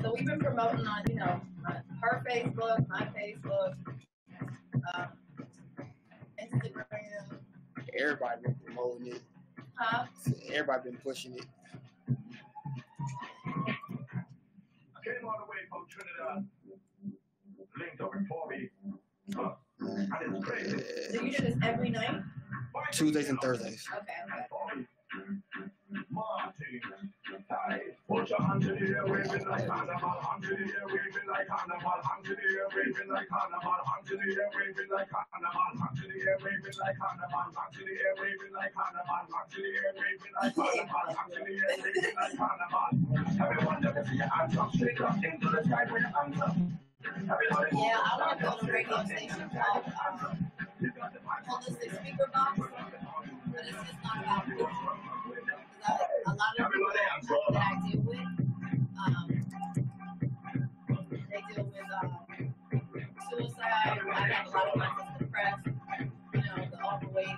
So we've been promoting on, you know, her Facebook, my Facebook, Instagram. Everybody been promoting it. Huh? Everybody been pushing it. I came all the way from Trinidad. Linked up in 4B. And it's crazy. So you do this every night? Tuesdays and Thursdays. Okay. Martin, hey, put your hand in the air, waving like carnival. Hand in the air, waving like carnival. Hand in the air, waving like carnival. Hand in the air, waving like carnival. Hand in the air, waving like carnival. Hand in the air, waving like carnival. Hand in the air, waving like carnival. Hand in the air, waving like carnival. Everyone, let me see your hands up, straight up into the sky with your hands up. Yeah, I want to build a radio station called Holistic Speaker Box, but it's just not about me. A lot of people that I deal with, they deal with suicide. I have a lot of clients that's depressed, you know, the overweight.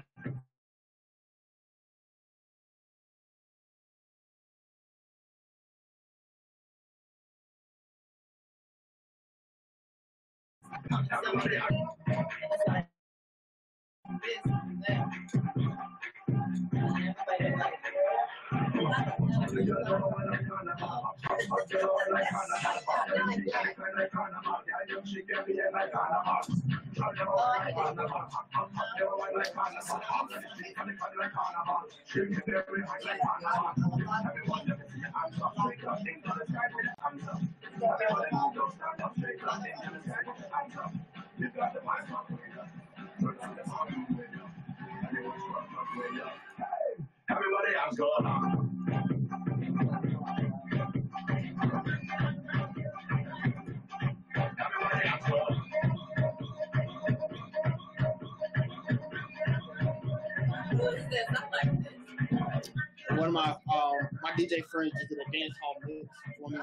Everybody else go on. One of my DJ friends just did a dance hall mix for me.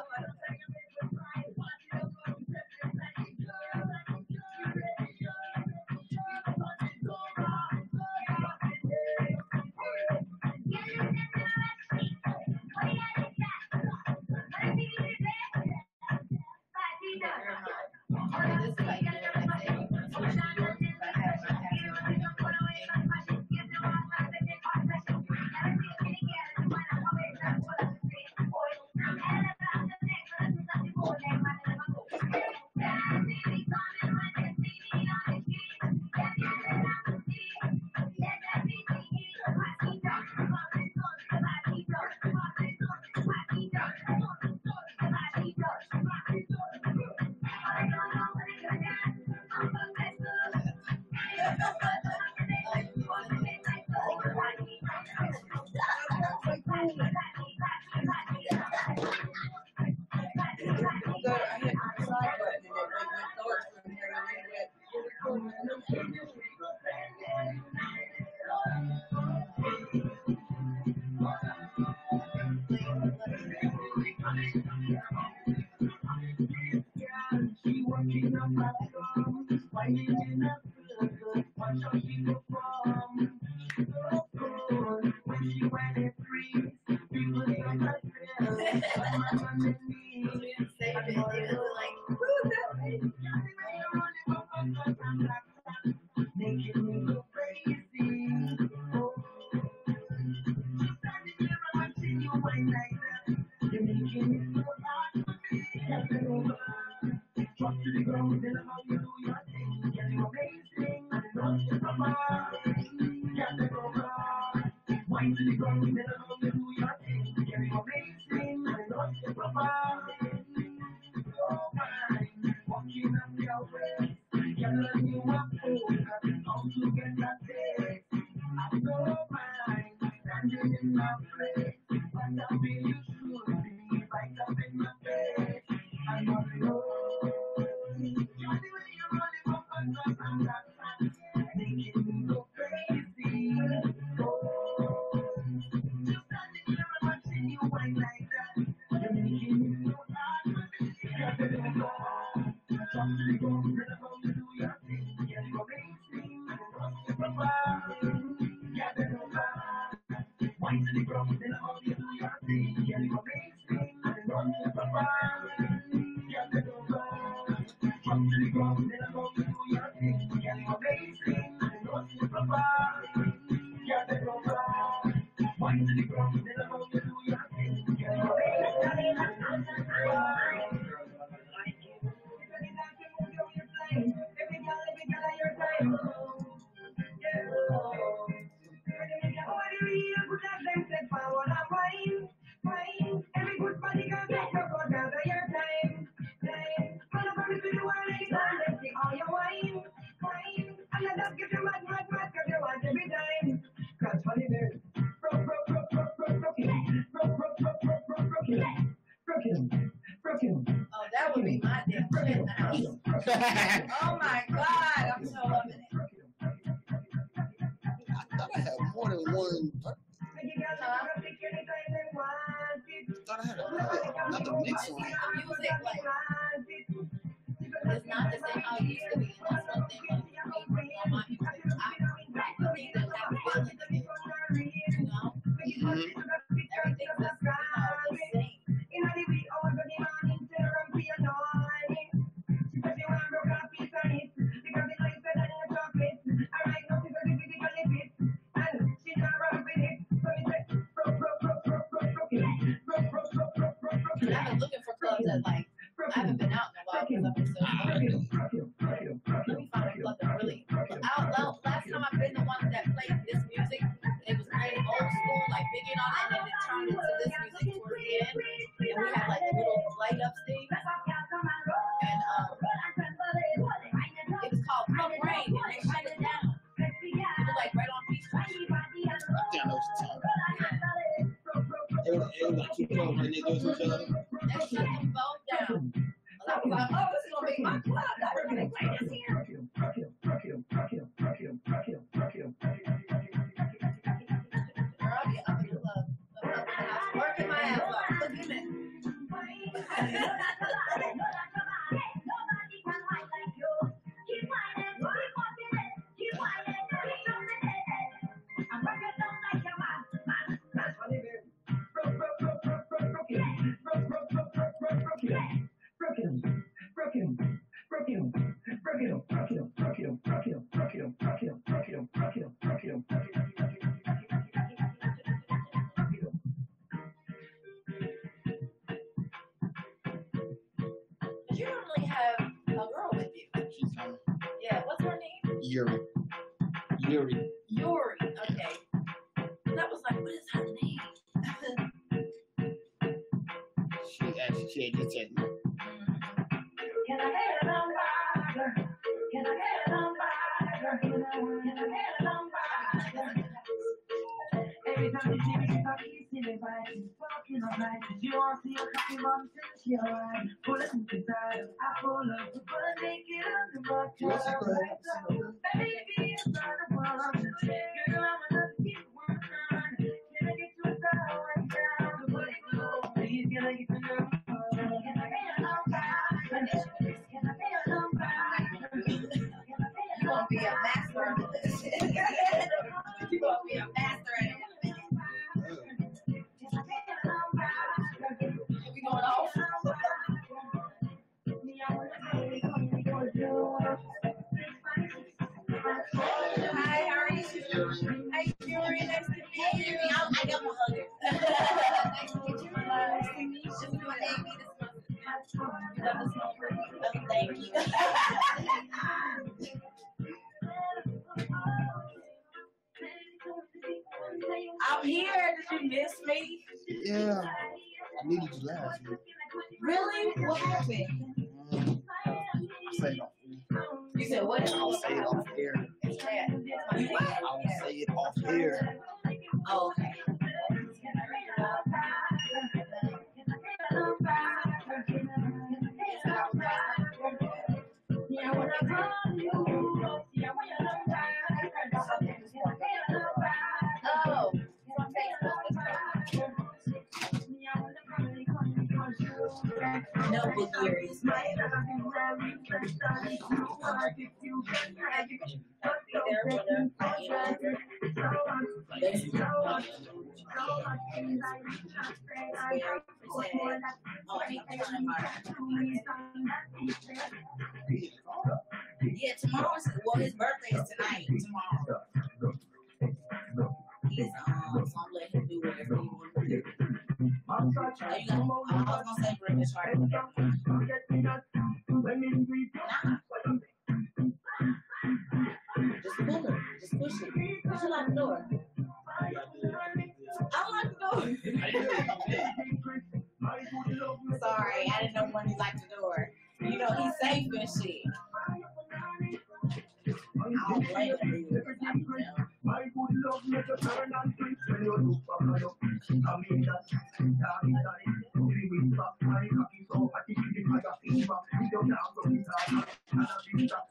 Oh, that would be my damn shit in the house. Oh my God, I'm so loving it. I thought I had more than one. I thought I had another mix on. Music, like, it's not the same how it used to be. That's something on my music. I think that have feeling to me. You know? Everything's just, the same. And I've been looking for clubs that, like, I haven't been out in a while because I've been so lonely. Let me find a club that really. Last time I've been the one that played this music, it was playing old school, like Biggie and all that, and then it turned into this music towards the end. And we had like a little light up stage. And it was called Come Rain, and they shut it down. It was like right on Peachtree. I know what you're talking about. It was like two clubs right next to each other. They shut them both down. A lot of people like, oh, this is gonna be my club. We're gonna play this here. Girl, I'll be up in the club, up in the house, working my ass off. Look at me. But you normally have a girl with you. Yeah, what's her name? Yuri. Yuri. Okay. And I was like, what is her name? She had just said no. Can I get a number? Can I get a number? Can I get a number? Every time you see me, if I keep sitting by, she's walking all right. You want to see her coffee bum since she alright. Pull it inside, I pull up, put a naked on the butt. Baby, it's not a problem. Girl, I'm enough to keep one on. Can I get you a side right down? Put it low, please, can I get the number? Can I get a number? Can I get a number? You're gonna be a master of this. You're gonna be a master at it. We going off? Hi, how are you? Hi, Yuri. Nice to meet you. I got my hugger. Nice to meet you. Nice to meet you. This is my baby. You love this one for me. Thank you. I'm here. Did you miss me? Yeah. I needed you last week. Really? What happened? I said it off air. You said what? I'll say it off air. It's bad. It's my bad. I'll say it off air. Oh, okay. Oh. No boogeries. Yeah, tomorrow's, well, his birthday is tonight. Tomorrow. He's so I'm letting do whatever you want to do. I was gonna say breakfast party. Nah. Just pull it. Just push it. Push it like the door. I like the door. Sorry, I didn't know when he liked the door. You know, he's safe and shit. I don't blame him. My good love make a turn and twist when you look back on your feet. I mean that, living back, my happy so happy, giving my fever. You don't have to be that, and I think that,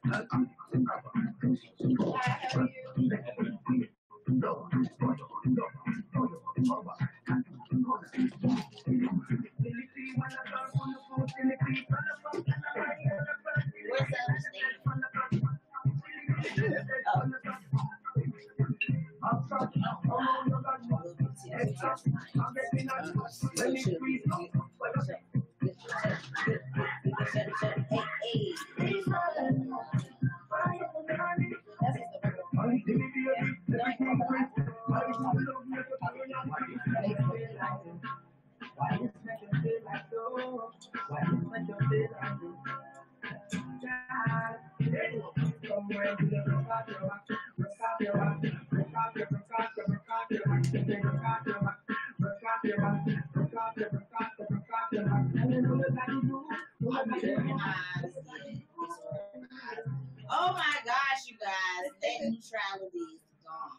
Oh my gosh, you guys, that neutrality is gone.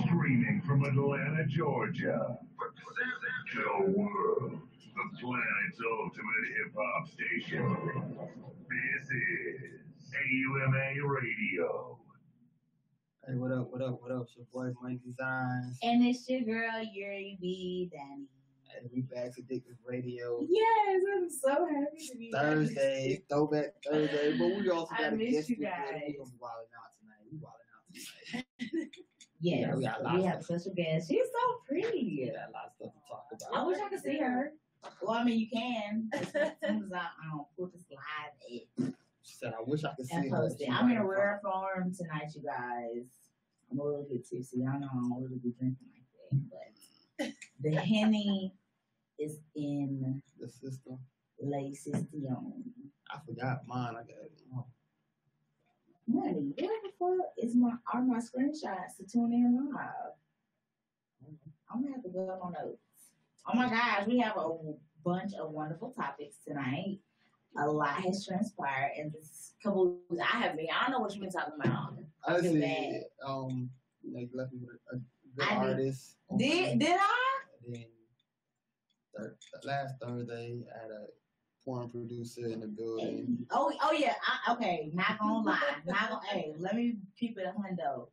Streaming from Atlanta, Georgia. Hello world, the planet's ultimate hip-hop station. This is AUMA Radio. Hey, what up? It's your boy, Mike Designs. And it's your girl, Yuri B. Danny. And we back to Addictive Radio. Yes, I'm so happy to be Thursday, Throwback Thursday. But we also got a guest. you guys. We're going to be wilding out tonight. Yes, we have a special guest. She's so pretty. We got a lot of stuff to talk about. I wish I could see her. Well, I mean, you can. As soon as I put this live it. She said, I wish I could see And her. post it. I'm in a rare form tonight, you guys. I'm a little bit tipsy. I know I don't really be drinking like that, but the Henny is in the system. La System. I forgot mine. I got it. Money, what the fuck are my screenshots to tune in live? I'm gonna have to go on notes. Oh my gosh, we have a bunch of wonderful topics tonight. A lot has transpired in this couple. I don't know what you've been talking about. I see. Like lucky with a good artist. Did I? And then last Thursday, I had a porn producer in the building. Oh yeah. Okay. Not gonna lie. Hey, let me keep it a hundo.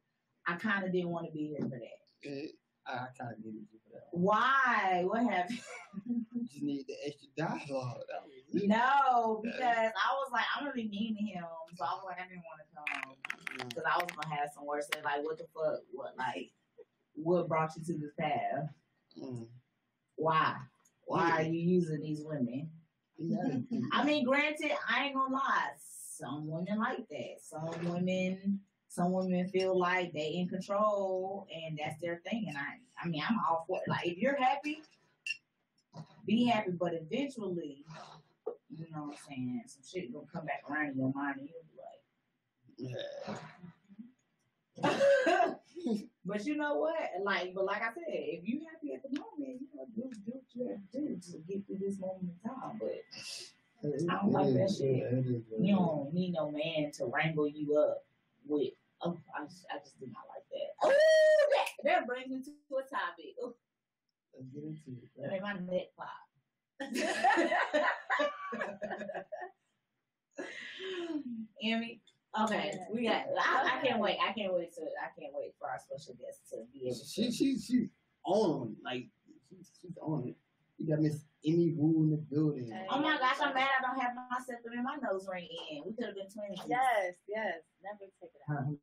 I kind of didn't want to be here for that. I kind of needed you for that. Why? What happened? You just need the extra dialogue. That was it. No, because I was like, I'm really mean to him, so I was like, I didn't want to come because I was gonna have some words. Like, what the fuck? What brought you to this path? Why? Why are you using these women? I mean, granted, I ain't gonna lie. Some women like that. Some women feel like they in control and that's their thing. And I mean, I'm all for it. Like, if you're happy, be happy. But eventually, you know what I'm saying, some shit gonna come back around in your mind and you'll be like, But you know what? Like I said, if you happy at the moment, do what you have to do to get through this moment in time. But I don't like that shit. You don't need no man to wrangle you up with. Oh, I just do not like that. Oh, that brings me to a topic. Oh. Let's get into it. That made my neck pop. Emmy. Okay, we got. I can't wait. I can't wait for our special guest to be able to. She's on like she's on it. You got Miss Emmy Woo in the building. Oh my gosh, I'm mad I don't have my septum in my nose ring in. We could have been twins. Yes. Never take it out.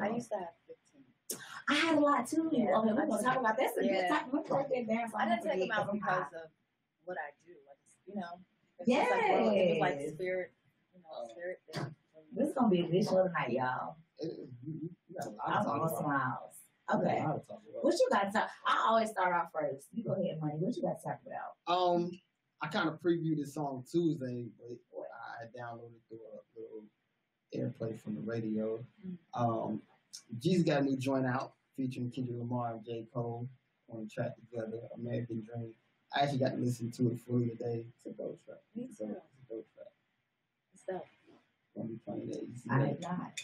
I used to have 15. I had a lot too. Yeah, okay, we're gonna talk about that. That's a good time. We're gonna take that down. I didn't take them out because of what I do. You know. Yeah. It was like spirit. Spirit thing. This is gonna be a good show tonight, y'all. You got a lot I'm of all smiles. Okay. I'll talk about. What you got to talk? I always start off first. You go ahead, Money. What you got to talk about? I kind of previewed this song Tuesday, but I downloaded through a little airplay from the radio. Jesus got a new joint out featuring Kendrick Lamar and J. Cole on the track together, American Dream. I actually got to listen to it fully today. It's a dope track. Me too. It's a dope track. It's dope. Gonna be playing that. You see I that? have not.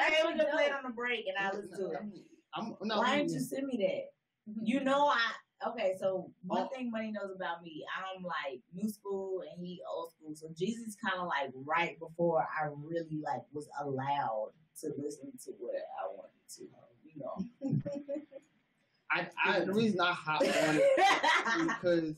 Okay, we can play it on the break and I'll listen to it. Why didn't you send me that? You know okay, so one thing Money knows about me, I'm like new school and he old school. So Jesus kind of like right before I really like was allowed to listen to what I wanted to, you know. The reason I hopped on it is because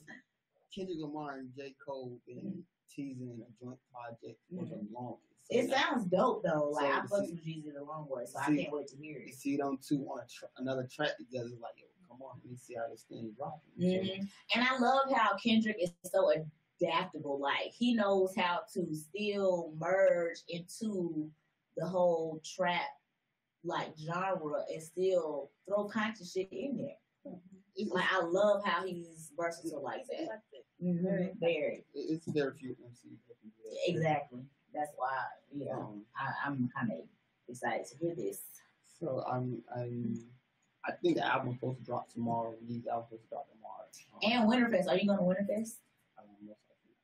Kendrick Lamar and J. Cole been teasing a joint project for the longest. So it sounds dope though. Like I to fucked see- with Jesus the long way, so I see- can't wait to hear You it. see them two on another track together, it's like, yo, come on, let me see how this thing rocking. And I love how Kendrick is so adaptable. Like he knows how to still merge into the whole trap like genre and still throw conscious shit in there. Like I love how he's versatile like that. Very. It's very few MCs that can do that. Exactly. That's why I'm kind of excited to hear this. So I think the album's supposed to drop tomorrow. These albums supposed to drop tomorrow. And Winterfest. Are you going to Winterfest? Most likely.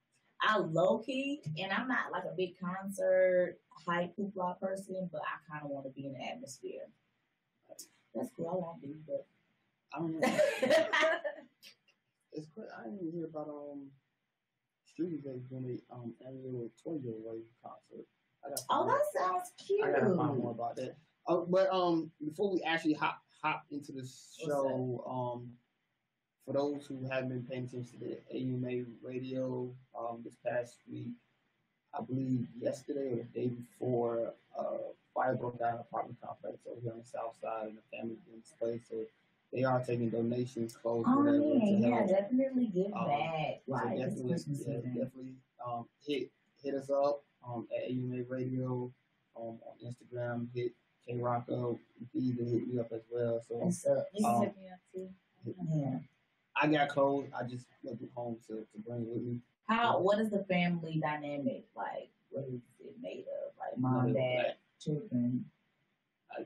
I low key, and I'm not like a big concert hype hoopla person, but I kind of want to be in the atmosphere. That's cool. I won't be, but I don't know. It's crazy. I didn't even hear about Street Days doing an annual toy away concert. that sounds cute. I gotta find more about that. But before we actually hop into the show, for those who haven't been paying attention to the AUMA radio this past week, I believe yesterday or the day before, fire broke out in an apartment complex over here on the south side, and the family was displaced. So they are taking donations, clothes, whatever. Yeah, definitely give back. So Like it's Christmas season. Definitely hit us up at AUMA Radio on Instagram. Hit K Rock up. You can even hit me up as well. So You can hit me up too. Yeah. I got clothes. I just went home to bring with me. What is the family dynamic like? What is it made of? Like mom, dad, children. I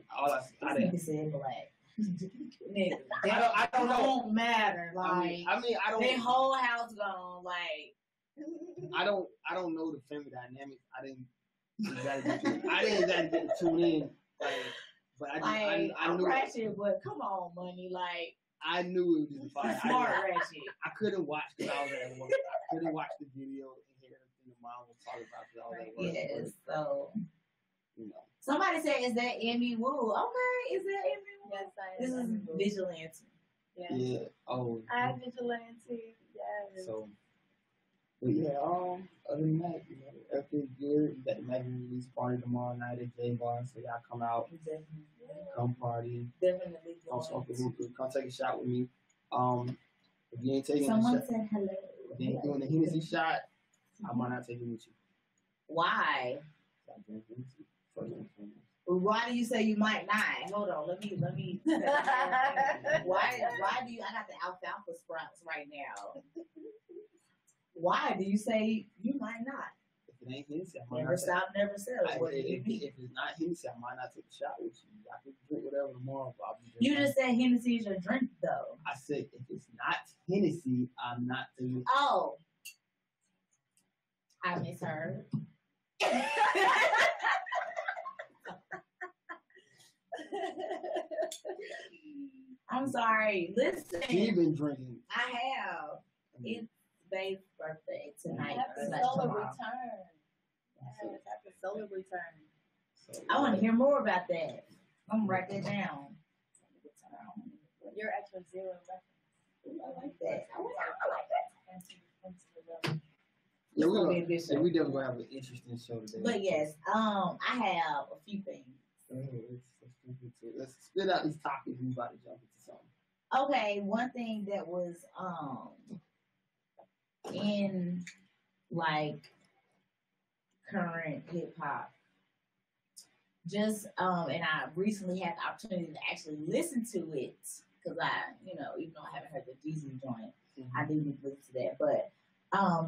Nigga said black. Nigga, I don't know. Don't matter. Like I mean, I don't. their whole house gone. Like I don't know the family dynamic. I didn't exactly get to tune in. But I I'm knew ratchet, but come on, Money. Like I knew it was fire. smart ratchet. I couldn't watch because I was at work. I couldn't watch the video and hear everything the mom was talking about because I was at work. Yes. So You know. somebody said, "Is that Emmy Woo?" Okay, is that Emmy Woo? Yes, I This am. is Vigilante. Yeah. Oh. I vigilante. Yes. So. But yeah, other than that, everything's good. We got the Magazine release party tomorrow night at J Bar, so y'all come out, come party. Definitely. Come smoke a hookah, come take a shot with me. If you ain't taking Someone a shot, said hello. if you ain't doing the Hennessy shot, I might not take it with you. Why? So I drink Hennessy first and foremost. Why do you say you might not? Hold on, let me. Why do you? I got the alfalfa sprouts right now. Why do you say you might not? If it ain't Hennessy, I might Never not stop, never sell. What do you mean? if it's not Hennessy, I might not take a shot with you. I can drink whatever tomorrow, but I'll be You drinking. just said Hennessy is your drink, though. I said if it's not Hennessy, I'm not taking it. Oh, I misheard. I'm sorry. Listen, She been drinking. I have. It's Babe's birthday tonight. Happy slash solar tomorrow. return. Yes, happy solar return. So, I want to hear more about that. I'm gonna write that down. Your actual zero reference. I like that. I like that. Into the level. Yeah, It's gonna be a good show. we definitely gonna have an interesting show today. But yes, I have a few things. Let's spit out these topics. We about to jump into something. Okay, one thing that was in like current hip hop just and I recently had the opportunity to actually listen to it because I, even though I haven't heard the Jeezy joint, I do need to listen to that. But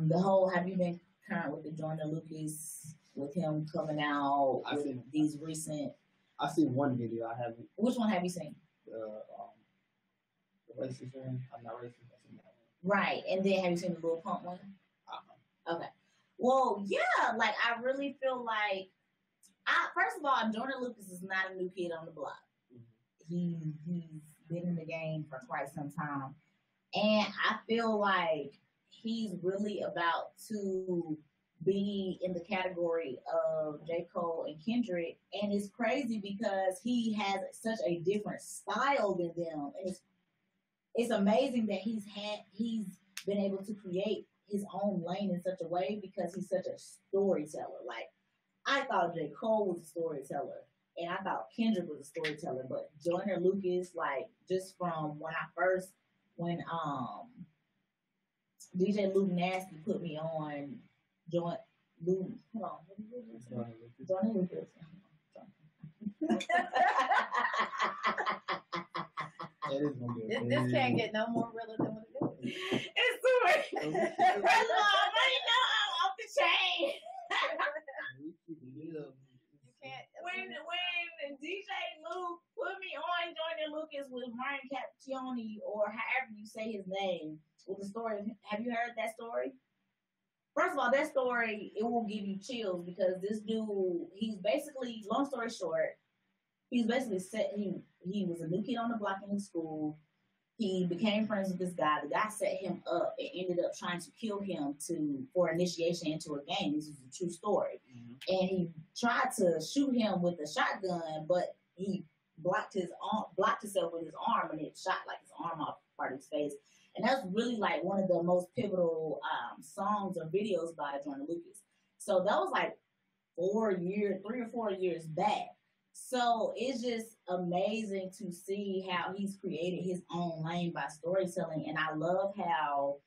the whole, have you been current with the Joyner Lucas with him coming out with these recent? I've seen one video. I haven't. Which one have you seen? The racist one. I'm not racist. I've seen that one. Right, and then have you seen the Lil Pump one? Okay. Well, yeah, like I really feel like, first of all, Joyner Lucas is not a new kid on the block. He's been in the game for quite some time, and I feel like he's really about to be in the category of J. Cole and Kendrick, and it's crazy because he has such a different style than them, and it's amazing that he's been able to create his own lane in such a way because he's such a storyteller. Like, I thought J. Cole was a storyteller, and I thought Kendrick was a storyteller, but Joyner Lucas, like, just from when DJ Luke Nasty put me on Joyner Lucas. This can't get no more realer than what it is. It's too much. First of all, I'm off the chain. You can't. When DJ Luke put me on Joyner Lucas with Ryan Capcioni, or however you say his name, with the story, have you heard that story? First of all, that story, it will give you chills because this dude, he's basically, long story short, he's basically he was a new kid on the block in his school. He became friends with this guy. The guy set him up and ended up trying to kill him for initiation into a gang. This is a true story. Mm-hmm. And he tried to shoot him with a shotgun, but he blocked himself with his arm, and it shot like his arm off part of his face. And that's really like one of the most pivotal songs or videos by Joyner Lucas. So that was like 3 or 4 years back. So it's just amazing to see how he's created his own lane by storytelling. And I love how,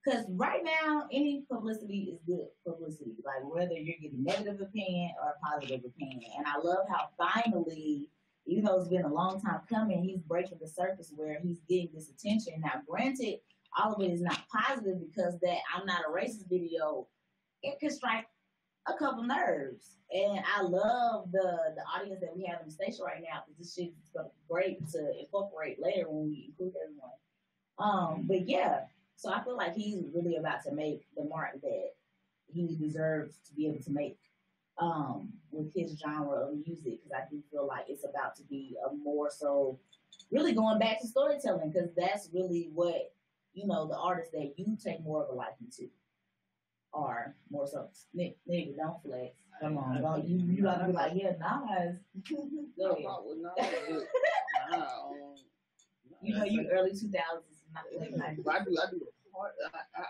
because right now, any publicity is good publicity, like whether you're getting negative opinion or positive opinion. And I love how finally, even though it's been a long time coming, he's breaking the surface where he's getting this attention. Now, granted, all of it is not positive because that I'm Not a Racist video, it could strike a couple nerves. And I love the audience that we have in the station right now because this shit is going to be great to incorporate later when we include everyone. But yeah, so I feel like he's really about to make the mark that he deserves to be able to make with his genre of music, because I do feel like it's about to be a more so really going back to storytelling, because that's really what, the artists that you take more of a liking to are more so. Nigga, don't flex. Come on, don't you gotta be like, yeah, Nas. You early 2000s, not late 90s. I do the part.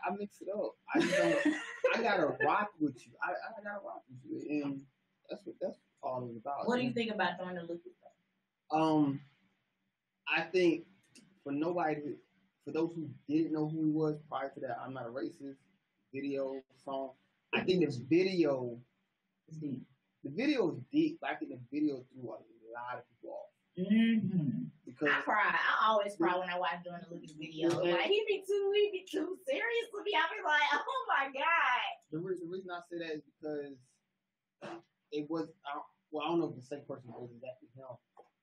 I mix it up. I just don't. I gotta rock with you. I gotta rock with you, and that's all it's about. What do you think about Joyner Lucas? I think for those who didn't know who he was prior to that, I'm Not a Racist video song. I think this video is deep. The video is deep, but I think the video threw a lot of people off. Mm-hmm. Because I cry. I always cry when I watch Joyner Lucas videos. Like he be too serious to me. I be like, oh my god. The reason I say that is because it was. I don't know if the same person was exactly him,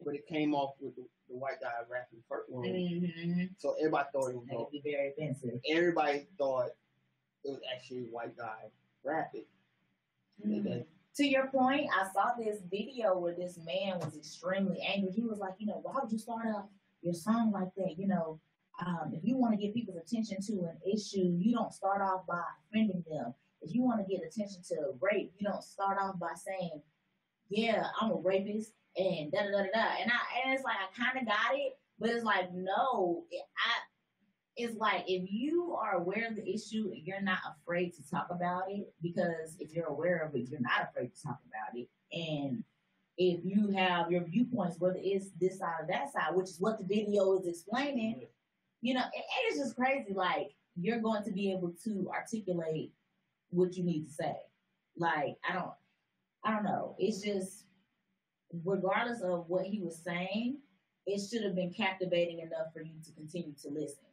but it came off with the white guy rapping first one. Mm-hmm. So everybody thought it was that would be very offensive. Everybody thought it was actually a white guy rapping. Mm-hmm. To your point, I saw this video where this man was extremely angry. He was like, why would you start off your song like that? If you want to get people's attention to an issue, you don't start off by offending them. If you want to get attention to rape, you don't start off by saying, yeah, I'm a rapist and da-da-da-da-da. And it's like, I kind of got it, but it's like, no, it's like, if you are aware of the issue and you're not afraid to talk about it, because if you're aware of it, you're not afraid to talk about it. And if you have your viewpoints, whether it's this side or that side, which is what the video is explaining, it's just crazy. Like, you're going to be able to articulate what you need to say. Like, I don't know. It's just, regardless of what he was saying, it should have been captivating enough for you to continue to listen,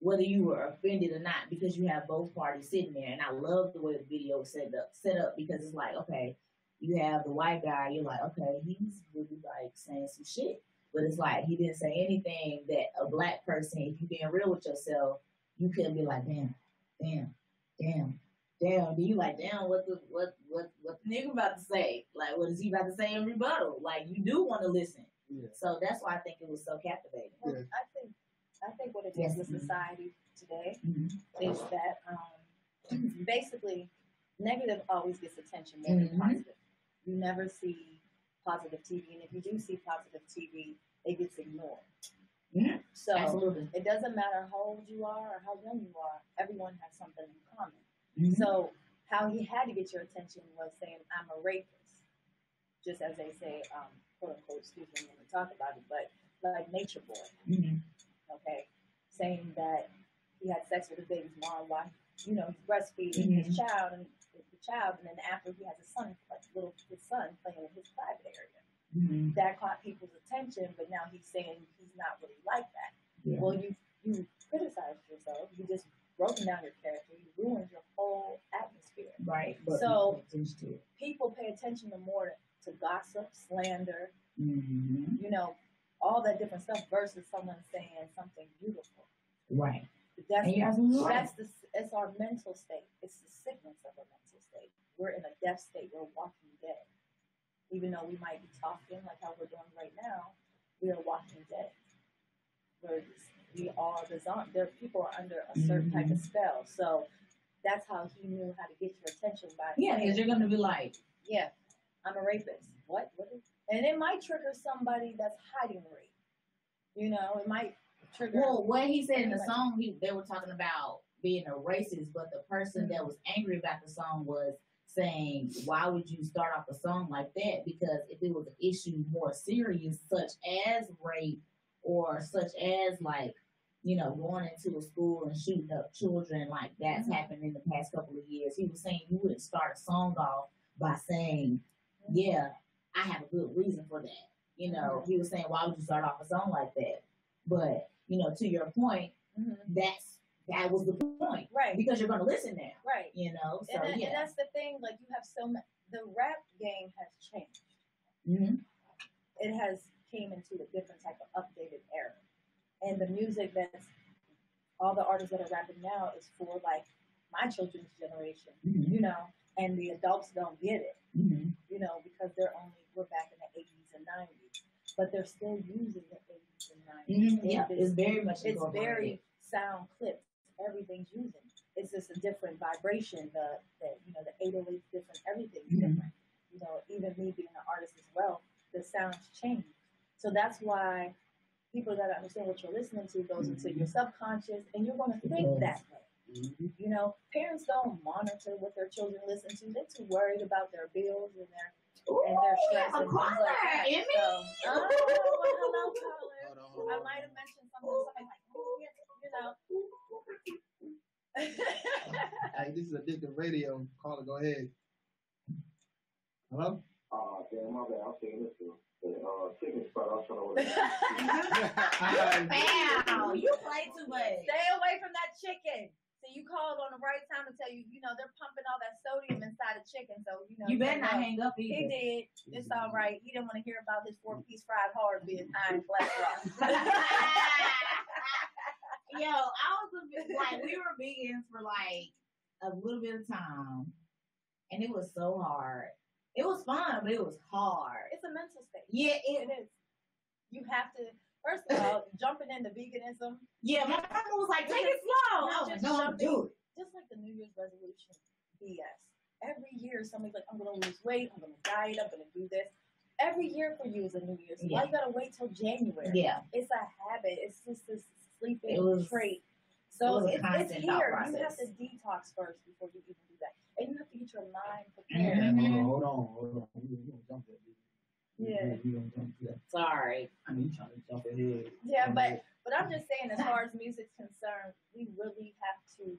whether you were offended or not, because you have both parties sitting there. And I love the way the video was set up because it's like, okay, you have the white guy, you're like, okay, he's really like saying some shit. But it's like he didn't say anything that a black person, if you're being real with yourself, you couldn't be like, damn. Then you like, damn, what the nigga about to say? Like, what is he about to say in rebuttal? Like, you do want to listen. Yeah. So that's why I think it was so captivating. Well, yeah. I think what it is with society today is that basically negative always gets attention more than positive. You never see positive TV, and if you do see positive TV, it gets ignored. So absolutely. It doesn't matter how old you are or how young you are, everyone has something in common. So how he had to get your attention was saying, I'm a rapist. Just as they say, quote unquote, excuse me when we talk about it, but like Nature Boy. Okay. Saying that he had sex with his baby's mom while, he's breastfeeding his child and then after he has his son playing in his private area. That caught people's attention, but now he's saying he's not really like that. Yeah. Well, you criticized yourself. You just broken down your character. You ruined your whole atmosphere. Right. So people pay attention more to gossip, slander, all that different stuff versus someone saying something beautiful. Right. It's our mental state. It's the sickness of a mental state. We're in a death state. We're walking dead. Even though we might be talking like how we're doing right now, we are walking dead. We are the zombie. People are under a certain type of spell. So that's how he knew how to get your attention by. Yeah, because you're going to be like, yeah, I'm a rapist. What is? And it might trigger somebody that's hiding rape. It might trigger. Well, what he said in the song, they were talking about being a racist, but the person that was angry about the song was saying, why would you start off a song like that? Because if it was an issue more serious, such as rape or such as like, going into a school and shooting up children like that's happened in the past couple of years, he was saying you wouldn't start a song off by saying, yeah, I have a good reason for that. He was saying, why would you start off a song like that? But, to your point, that was the point. Right. Because you're going to listen now. Right. So, and that's the thing, like you have the rap game has changed. It has came into a different type of updated era. And the music that's, all the artists that are rapping now is for like my children's generation, and the adults don't get it, because we're back in the 80s and 90s, but they're still using the 80s and 90s. It's very sound clips. Everything's using. It's just a different vibration. The 808 is different. Everything's different. Even me being an artist as well, the sounds change. So that's why people got to understand what you're listening to goes into your subconscious, and you're going to think that way. Parents don't monitor what their children listen to. They're too worried about their bills and their stress and things like that. Emmy. So, hello, caller. I might have mentioned something like, Hey, this is Addictive Radio. Caller, go ahead. Hello? Damn, my bad. I'm thinking this too. Chicken spot. I was trying to order. Bam! You play too much. Stay away from that chicken. So you called on the right time to tell you, they're pumping all that sodium inside of chicken. So, you better not hang up either. He did. It's all right. He didn't want to hear about his 4-piece fried hard being high in cholesterol. Yo, we were vegans for like a little bit of time, and it was so hard. It was fun, but it was hard. It's a mental state. Yeah, it is. You have to, first of all, jumping into veganism. Yeah, my mama was like, take it slow. No, do it. Just like the New Year's resolution BS. Every year, somebody's like, I'm going to lose weight, I'm going to diet, I'm going to do this. Every year for you is a New Year's. So why you got to wait till January? Yeah. It's a habit. It's just this sleeping trait. So it's here. Process. You have to detox first before you even do that. And you have to get your mind prepared. Hold on. We don't jump that. Yeah. We don't jump that. Sorry. I mean, you trying to jump ahead. Yeah, but I'm just saying, as far as music's concerned, we really have to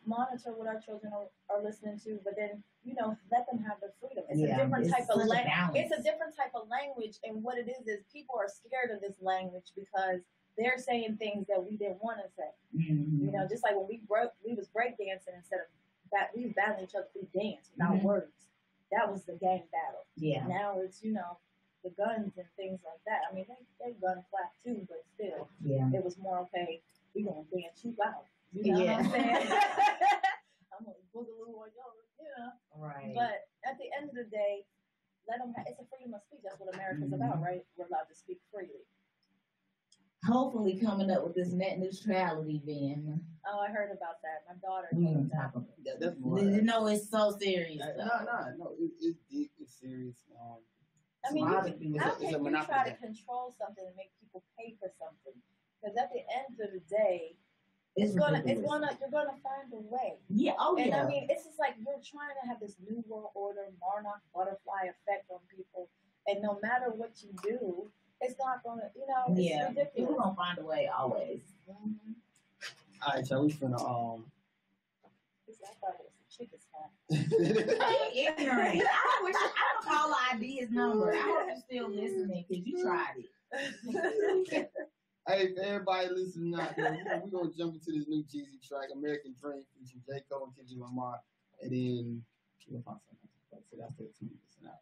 monitor what our children are listening to, but then, let them have their freedom. It's a different it's type of language. balance. It's a different type of language, and what it is people are scared of this language because they're saying things that we didn't want to say. Mm-hmm. Just like when we was breakdancing instead of that, we was battling each other through dance without words. That was the gang battle. Yeah. Now it's, the guns and things like that. I mean, they gun clap too, but still, it was more okay. We gonna dance you out. You know what I'm saying? I'm gonna boogaloo on yours, Right. But at the end of the day, let them. It's a freedom of speech. That's what America's about, right? We're allowed to speak freely. Hopefully, coming up with this net neutrality, then. Oh, I heard about that. My daughter. We on top of it. Yeah, that's more. No, it's so serious. No. It's deep. It's serious. I mean, how can you try to control something and make people pay for something? Because at the end of the day, you're gonna find a way. Yeah. Oh, and I mean, it's just like we're trying to have this new world order, Monarch butterfly effect on people, and no matter what you do, it's not gonna, it's ridiculous. We're gonna find a way always. Mm-hmm. All right, so we finna I thought it was the chicken spot. Ignorant. I don't call ID's number. I hope you're still listening because you tried it. Hey, for everybody listening out there, we're going to jump into this new Jeezy track, American Dream, featuring J. Cole and Kendrick Lamar, and then we'll find something else. So that's it. Listen out.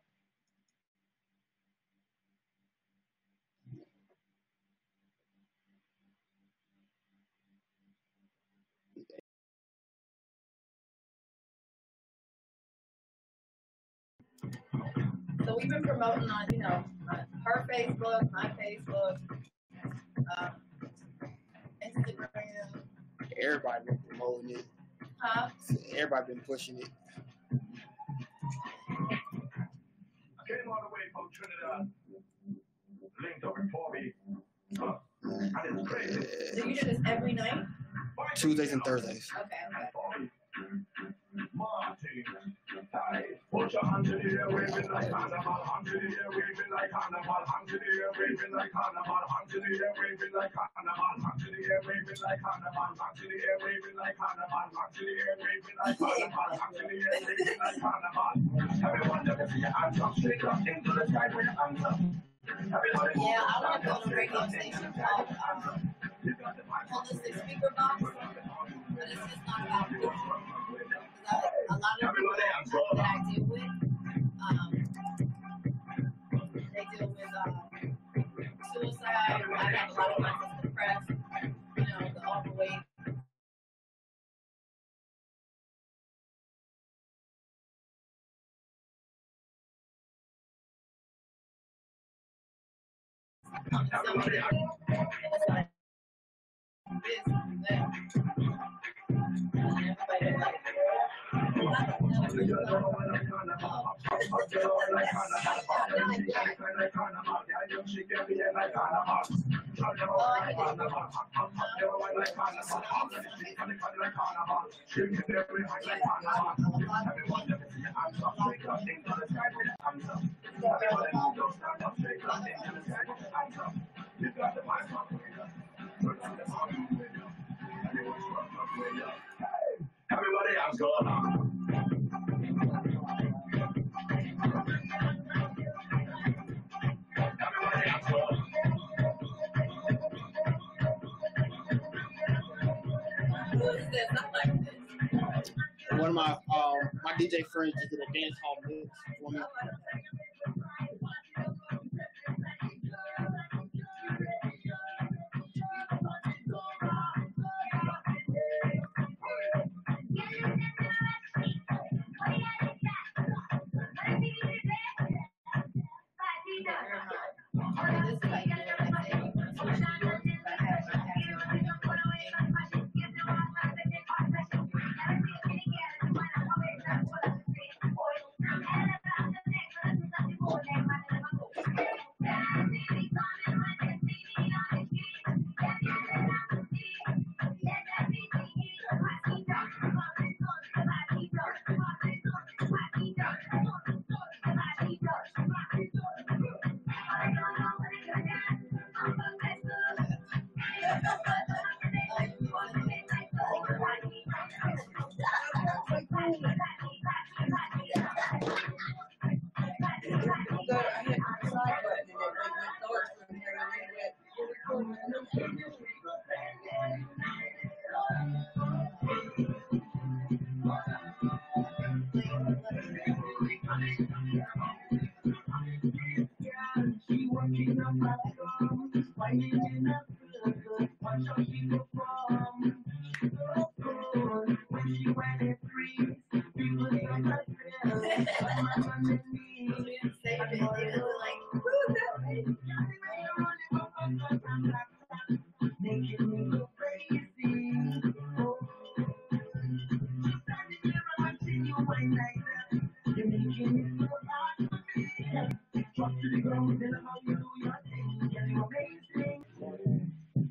So we've been promoting on, her Facebook, my Facebook, Instagram. Everybody been promoting it. Huh? Everybody been pushing it. I came all the way from Trinidad. Linked up in 4B. And it's crazy. So you do this every night? Tuesdays and Thursdays. Okay. Martin, put your hands in the air, waving like carnival. Hands in the air, waving like carnival. Hands in the air, waving like carnival. Hands in the air, waving like carnival. Hands in the air, waving like carnival. Hands in the air, waving like carnival. Hands in the air, waving like carnival. Hands in the air, waving like carnival. Everyone never see your hands up, straight up into the sky with your hands up. Yeah, I want to build a radio station called Holistic Speaker Box, but it's just not about me. A lot of people that I deal with, they deal with suicide. I have a lot of clients that's depressed, the overweight. Everybody else go on. One of my DJ friends just did a dance hall mix for me.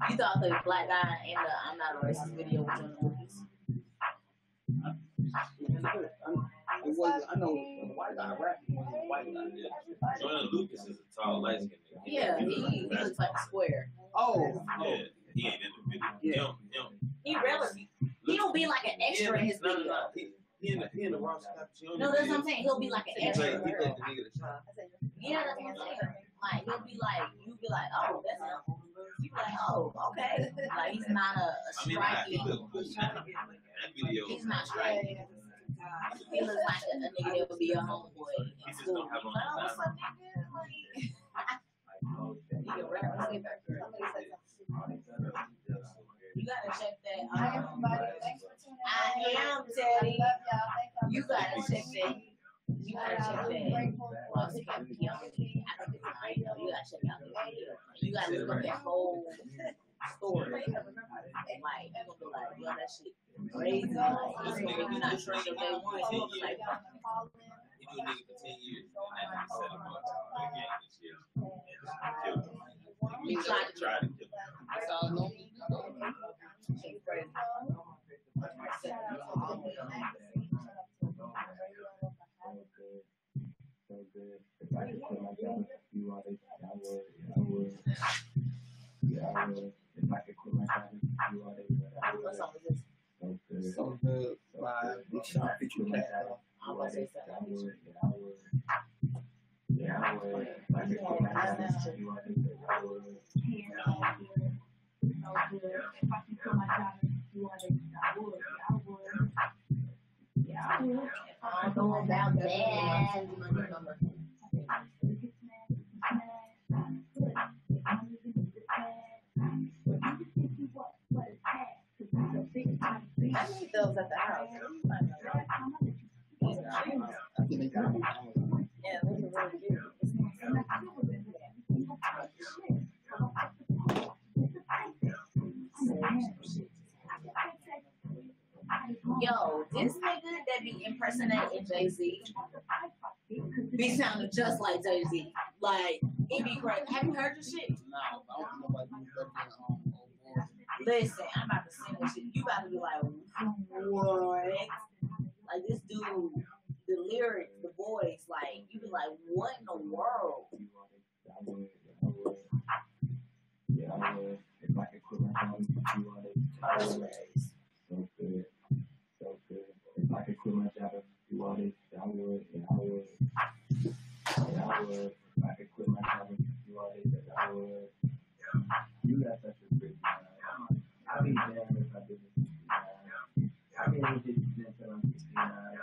You thought the black guy in the I'm Not a Racist video was one of the movies? I know the white guy rapping. White guy. Jordan Lucas is a tall, light skinned nigga. Yeah, he looks like a square. Oh. Yeah, he ain't in the video. Yeah. He really, he don't be like an extra in his video. No. He in the wrong spot. No, that's what I'm saying. He'll be like an He extra. played the nigga that shot. Yeah, that's what I'm saying. Like he'll be like, you be like, oh, that's him. You be like, oh, okay. Like he's not a striking. He's not striking. He looks like a nigga that would be a homeboy in school. Like, oh, what's up, nigga? You gotta check that. I am Teddy. You gotta check that. You gotta check that. Well, you gotta check out the video. You gotta look up that whole story. Like, you're gonna be like, yo, that shit crazy. Like, it's gonna make you not trust your day one. Like, He do a nigga for 10 years. And then he set him up again this year. And he tried to kill him. That's all I know. If I could quit my job, you are the, I would. Yeah, I would. If I could quit my job, you are the, I would. So good. By Big Sean featuring Cat. I would. Yeah, I would. If I could quit my job, you are the, I would. I don't know about that. I need those at the house. Yeah, those are really cute. Yo, this nigga that be impersonating Jay-Z be sounding just like Jay-Z. Like, it be crazy. Have you heard this shit? No, I don't know about these Listen, I'm about to sing this shit. You about to be like, what? Like, this dude, the lyrics, the voice, like, you be like, what in the world? Yeah, I would. If I could quit my job, you are the, I would. So good. So good. If I could quit my job, you are the, I would. Yeah, I would. Yeah, I would. If I could quit my job, you are the, I would. You got such a great mind. I'll be damned if I didn't. I can eat this shit till I'm 69.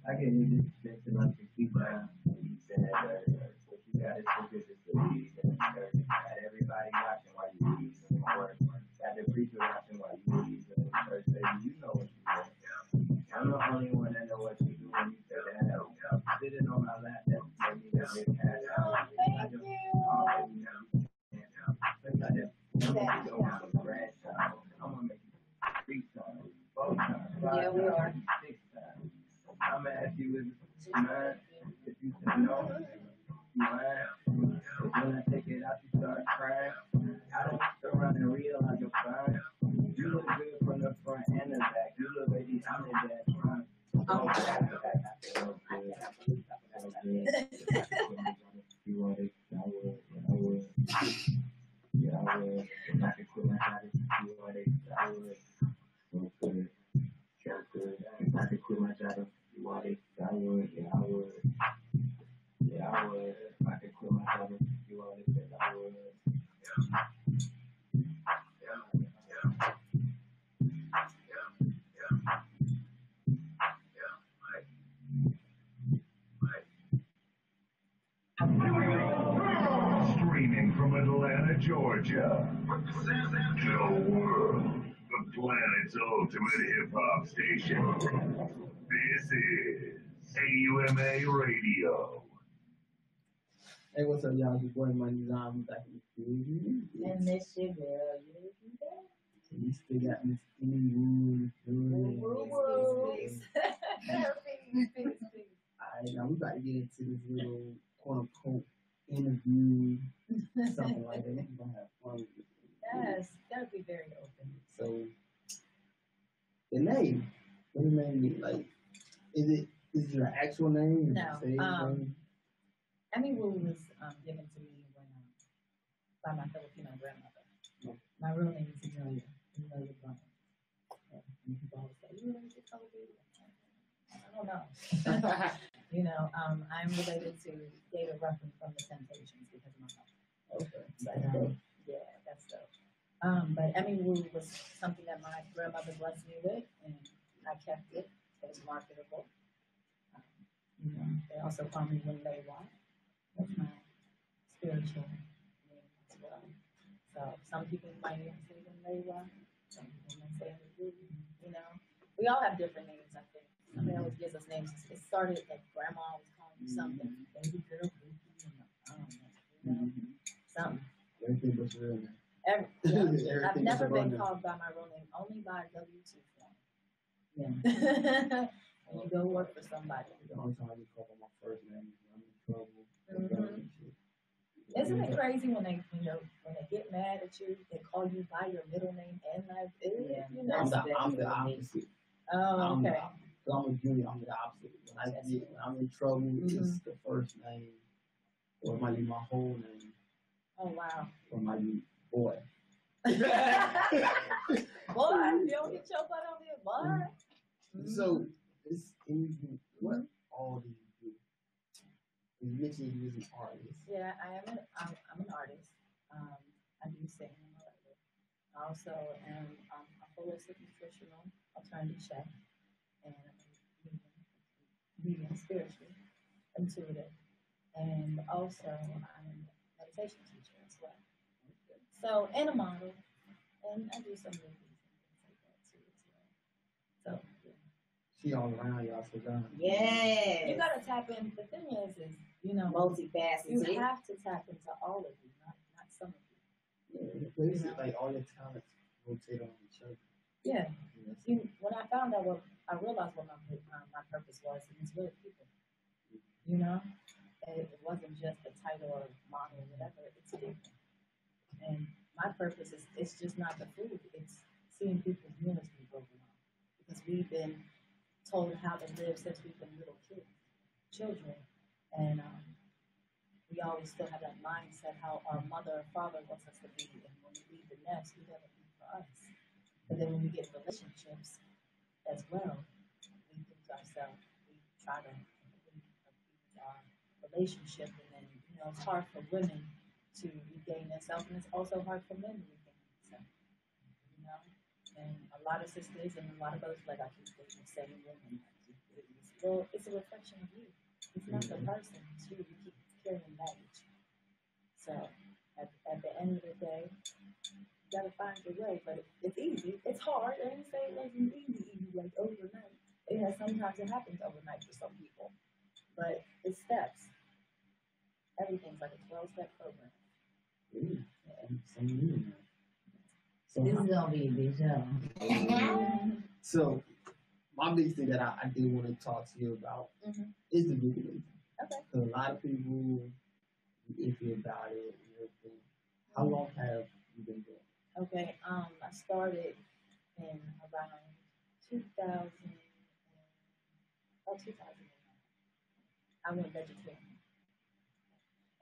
I can eat this shit till I'm 65. You said what you got is so good to believe. Got everybody watching while you leave and work. Got the preacher watching while you leave and church. Baby, you know what you do. I'm the only one that know what you do when you say that. Sitting on my lap, that's made me that big cat. Yeah, we are. I'm gonna ask you if you mind. If you say no, you mind. But when I take it out, you start crying. I don't turn around and realize you're fine. You look good from the front and the back. You look baby, I'm in that front. You want it? I would. Yeah, I would. If I could quit my job, you want it? I would. So good. So good. If I could quit my job, you want it? I would. Yeah, I would. Yeah, I would. If I could quit my job, you want it? I would. Georgia. The world, the planet's ultimate hip-hop station. This is AUMA Radio. Hey, what's up, y'all? Your boy Money Zom back in the studio. And this your girl, you back. So we still got Miss Emmy Peace. Alright, now we about to get into this little quote-unquote interview, something like that. We're gonna have fun with it. Yes, gotta be very open. So, the name, what does the name mean? Like, is it your actual name? No. Emmy Wu was given to me when by my Filipino grandmother. Okay. My real name is Amelia Brown. And people always say, "You want to get colored?" I don't know. You know, I'm related to David Ruffin from The Temptations because of my mother. Okay. But yeah, that's dope. But Emmy Wu was something that my grandmother blessed me with, and I kept it. It was marketable. You know, they also call me When They Want. That's my spiritual name as well. So some people might even say When They Want. Some people might say Emmy Wu. You know, we all have different names, I think. Somebody always gives us names. It started like grandma was calling you something, baby girl, baby, I don't know, you know, something. Everything was real name. I've never been called by my real name, only by W-2 form. Yeah. When you go work for somebody. The only time I get called by my first name is when I'm in trouble. Isn't it crazy when they get mad at you, they call you by your middle name and last name? Yeah, you know? I'm the opposite. Oh, okay. I'm a junior. I'm the opposite. When I'm in trouble, it's the first name, or it might be my whole name. Oh wow. Or it might be boy. Boy, you don't get your butt on there, boy. So, what all do you do? You mentioned you was an artist. Yeah, I'm an artist. I do sing. I'm a writer. I also am a holistic nutritional alternative chef and vegan, spiritual, intuitive, and also I'm a meditation teacher as well. So, and a model, and I do some movies and things like that too as well. So, yeah. She all around y'all, so done. Yes. You gotta tap in. The thing is you know, multifaceted. You have to tap into all of you, not some of you. Yeah, basically, like all your talents rotate on each other. Yeah. See, when I found out I realized what my purpose was, and it's really people. You know, and it wasn't just a title or model or whatever. It's people. And my purpose is it's just not the food. It's seeing people's meals be broken off because we've been told how to live since we've been little children, and we always still have that mindset how our mother or father wants us to be, and when we leave the nest, we never be for us. But then when we get relationships as well, we think to ourselves, we try to abuse our relationship, and then it's hard for women to regain themselves, and it's also hard for men to regain themselves. And a lot of sisters and a lot of those, like I keep saying, women, well, it's a reflection of you. It's not the person, it's you. You keep carrying baggage. So at the end of the day, you gotta find your way, but it's easy. It's hard. I didn't say it wasn't easy, like overnight. Sometimes it happens overnight for some people, but it's steps. Everything's like a 12-step program. So this is gonna be a big show. So my big thing that I did want to talk to you about is the veganism. Okay. Because a lot of people be iffy about it and everything. How long have you been doing it? Okay. I started in around 2000. I went vegetarian.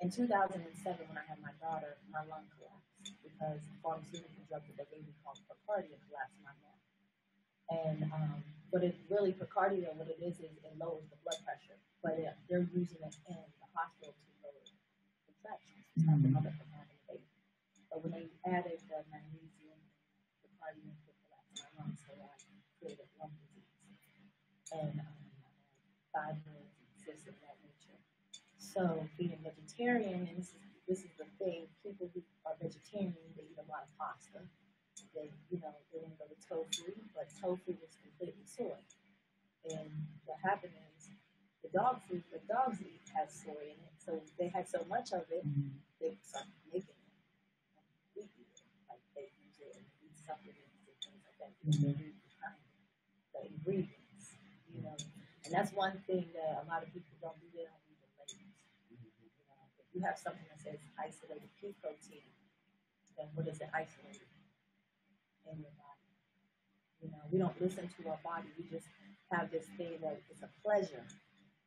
In 2007, when I had my daughter, my lung collapsed because pharmaceutical drug that they gave me called Procardia collapsed my lung. And but it really, Procardia, what it is it lowers the blood pressure. But they're using it in the hospital to lower contractions. It's not the mother from having a baby. But when they added the magnesium, Procardia collapsed my lungs, so I created lung disease. And fibroids and cysts of that nature. So being vegetarian, and this is this is the thing, people who are vegetarian, they eat a lot of pasta. They, they want to go to tofu, but tofu is completely soy. And what happened is the dog food that dogs eat has soy in it. So they had so much of it, they started making it. We eat it. Like they use it and eat supplements and things like that. The ingredients, And that's one thing that a lot of people don't do. They don't read the labels. If you have something that says isolated pea protein, then what is it isolated in your body? We don't listen to our body. We just have this thing that it's a pleasure.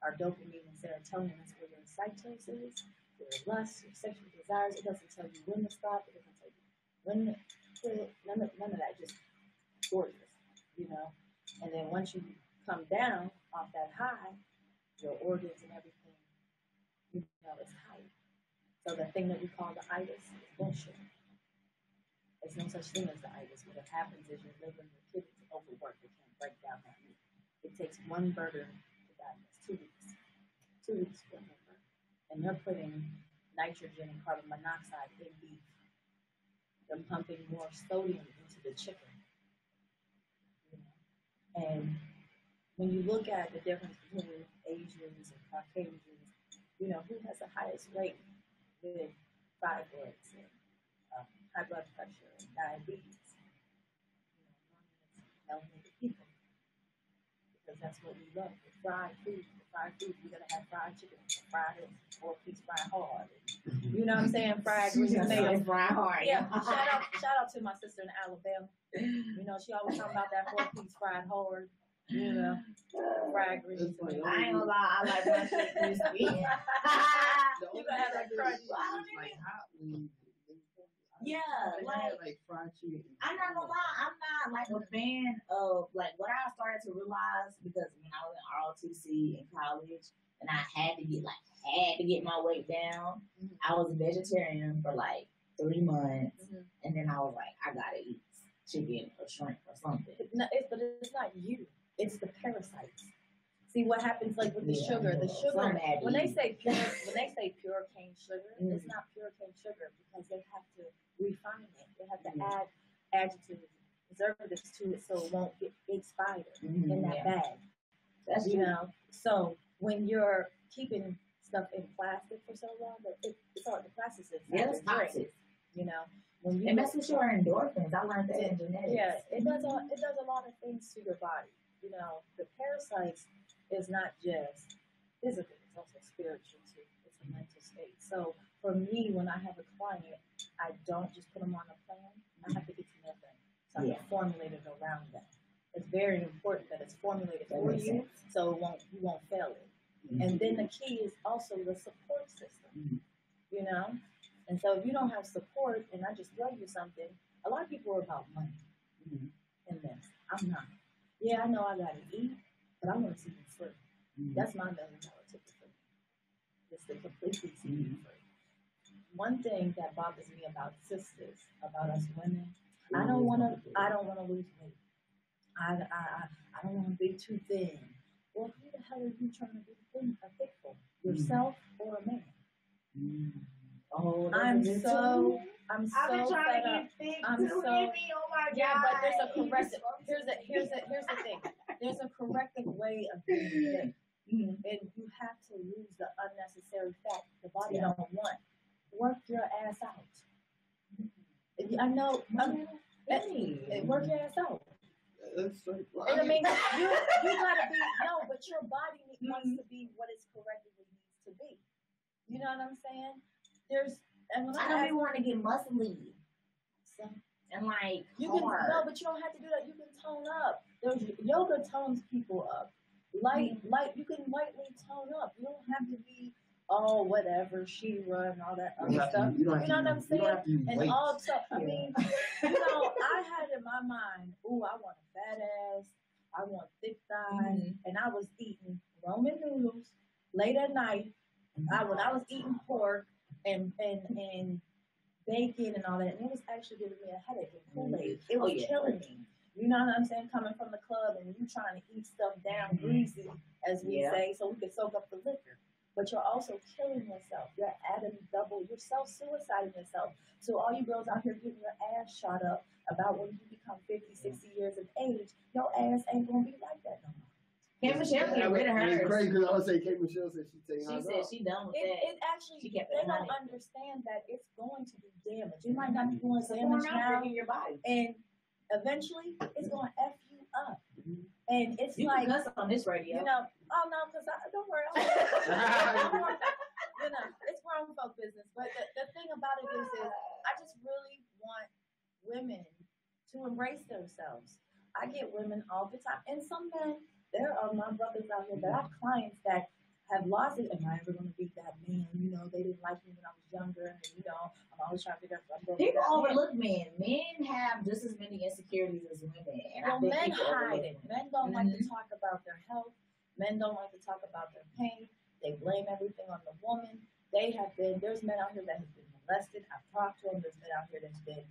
Our dopamine and serotonin, that's where your cytos is, your lust, your sexual desires. It doesn't tell you when to stop. It doesn't tell you when to quit. None of that. Just gorgeous, And then once you come down off that high, your organs and everything, it's high. So the thing that we call the itis is bullshit. There's no such thing as the itis. What happens is your liver and your kidneys overwork. They can't break down that meat. It takes one burger to diagnose 2 weeks. 2 weeks for a liver. And they're putting nitrogen and carbon monoxide in beef. They're pumping more sodium into the chicken. And when you look at the difference between Asians and Caucasians, who has the highest rate with fibroids and high blood pressure and diabetes? Melanated people. Because that's what we love. The fried food, we're going to have fried chicken, fried it, 4-piece fried hard. You know what I'm saying? Fried green tomatoes. Fried hard. Yeah. Shout out to my sister in Alabama. She always talking about that 4-piece fried hard. Fried green tomatoes. I ain't gonna lie, I like my shit crispy. You gotta have that crunch. Yeah, like fried chicken. I'm not gonna lie, I'm not like a fan of like what I started to realize because when I was in ROTC in college and I had to get my weight down. I was a vegetarian for like 3 months, and then I was like, I gotta eat chicken or shrimp or something. No, but it's not you. It's the parasites. See what happens like with the sugar. The sugar. When they say pure cane sugar, it's not pure cane sugar because they have to refine it. They have to add adjectives, preservatives to it so it won't get expired in that bag. That's So when you're keeping stuff in plastic for so long, it's all the plastic is it's toxic. When you it messes with your endorphins. I learned that in genetics. Yeah, it does a lot of things to your body. The parasites is not just physical; it's also spiritual too. It's a mental state. So for me, when I have a client, I don't just put them on a plan. I have to get to know them. So I can formulate it around them. It's very important that it's formulated for you, so you won't fail it. And then the key is also the support system. And so if you don't have support, and I just throw you something, a lot of people are about money in this. I'm not. Yeah, I know I gotta eat, but I want to see you free. That's my $1 million ticket for me. It's to completely see you free. One thing that bothers me about sisters, about us women, I don't want to lose weight. I don't want to be too thin. Well, who the hell are you trying to be thin or thick for? Yourself or a man? Oh, I'm so I've been trying to get thick too. Oh my God. Yeah, but there's a corrective. Here's the thing. There's a corrective way of being thick, and you have to lose the unnecessary fat the body don't want. Work your ass out. I know. Work your ass out. And I mean, you gotta be but your body wants to be what it correctly needs to be. You know what I'm saying? I don't even want to get muscly. So, and like you hard. can but you don't have to do that. You can tone up. There's yoga tones people up. You can lightly tone up. You don't have to be whatever She-Ra and all that other stuff. You know what I'm saying? And all stuff. I mean, I had in my mind, I want a fat ass. I want thick thighs, and I was eating Roman noodles late at night. When I was eating pork and bacon and all that, and it was actually giving me a headache and Kool-Aid. It was killing me. You know what I'm saying? Coming from the club and you trying to eat stuff down greasy, as we say, so we could soak up the liquor. but you're also killing yourself. You're adding double, you're self-suiciding yourself. So all you girls out here getting your ass shot up about when you become 50, 60 years of age, your ass ain't going to be like that no more. K. Michelle get rid of hers. It's crazy because I would say K. Michelle said she's taking hers said off. she done with that. It actually, they don't understand that it's going to do damage. It might not be doing damage now in your body. And eventually, it's going to F you up. And it's you like, can cuss on this radio. You know, oh no, because don't worry. You know, it's grown folk business. But the thing about it is I just really want women to embrace themselves. I get women all the time. And some men, there are my brothers out here that I have clients that have lost it. Am I ever going to be that man? You know, they didn't like me when I was younger. And, you know, I'm always trying to figure out if I'm going to People overlook men. Men have just as many insecurities as women. And well, men hide it. Men don't like to talk about their health. Men don't like to talk about their pain. They blame everything on the woman. There's men out here that have been molested. I've talked to them. There's men out here that's been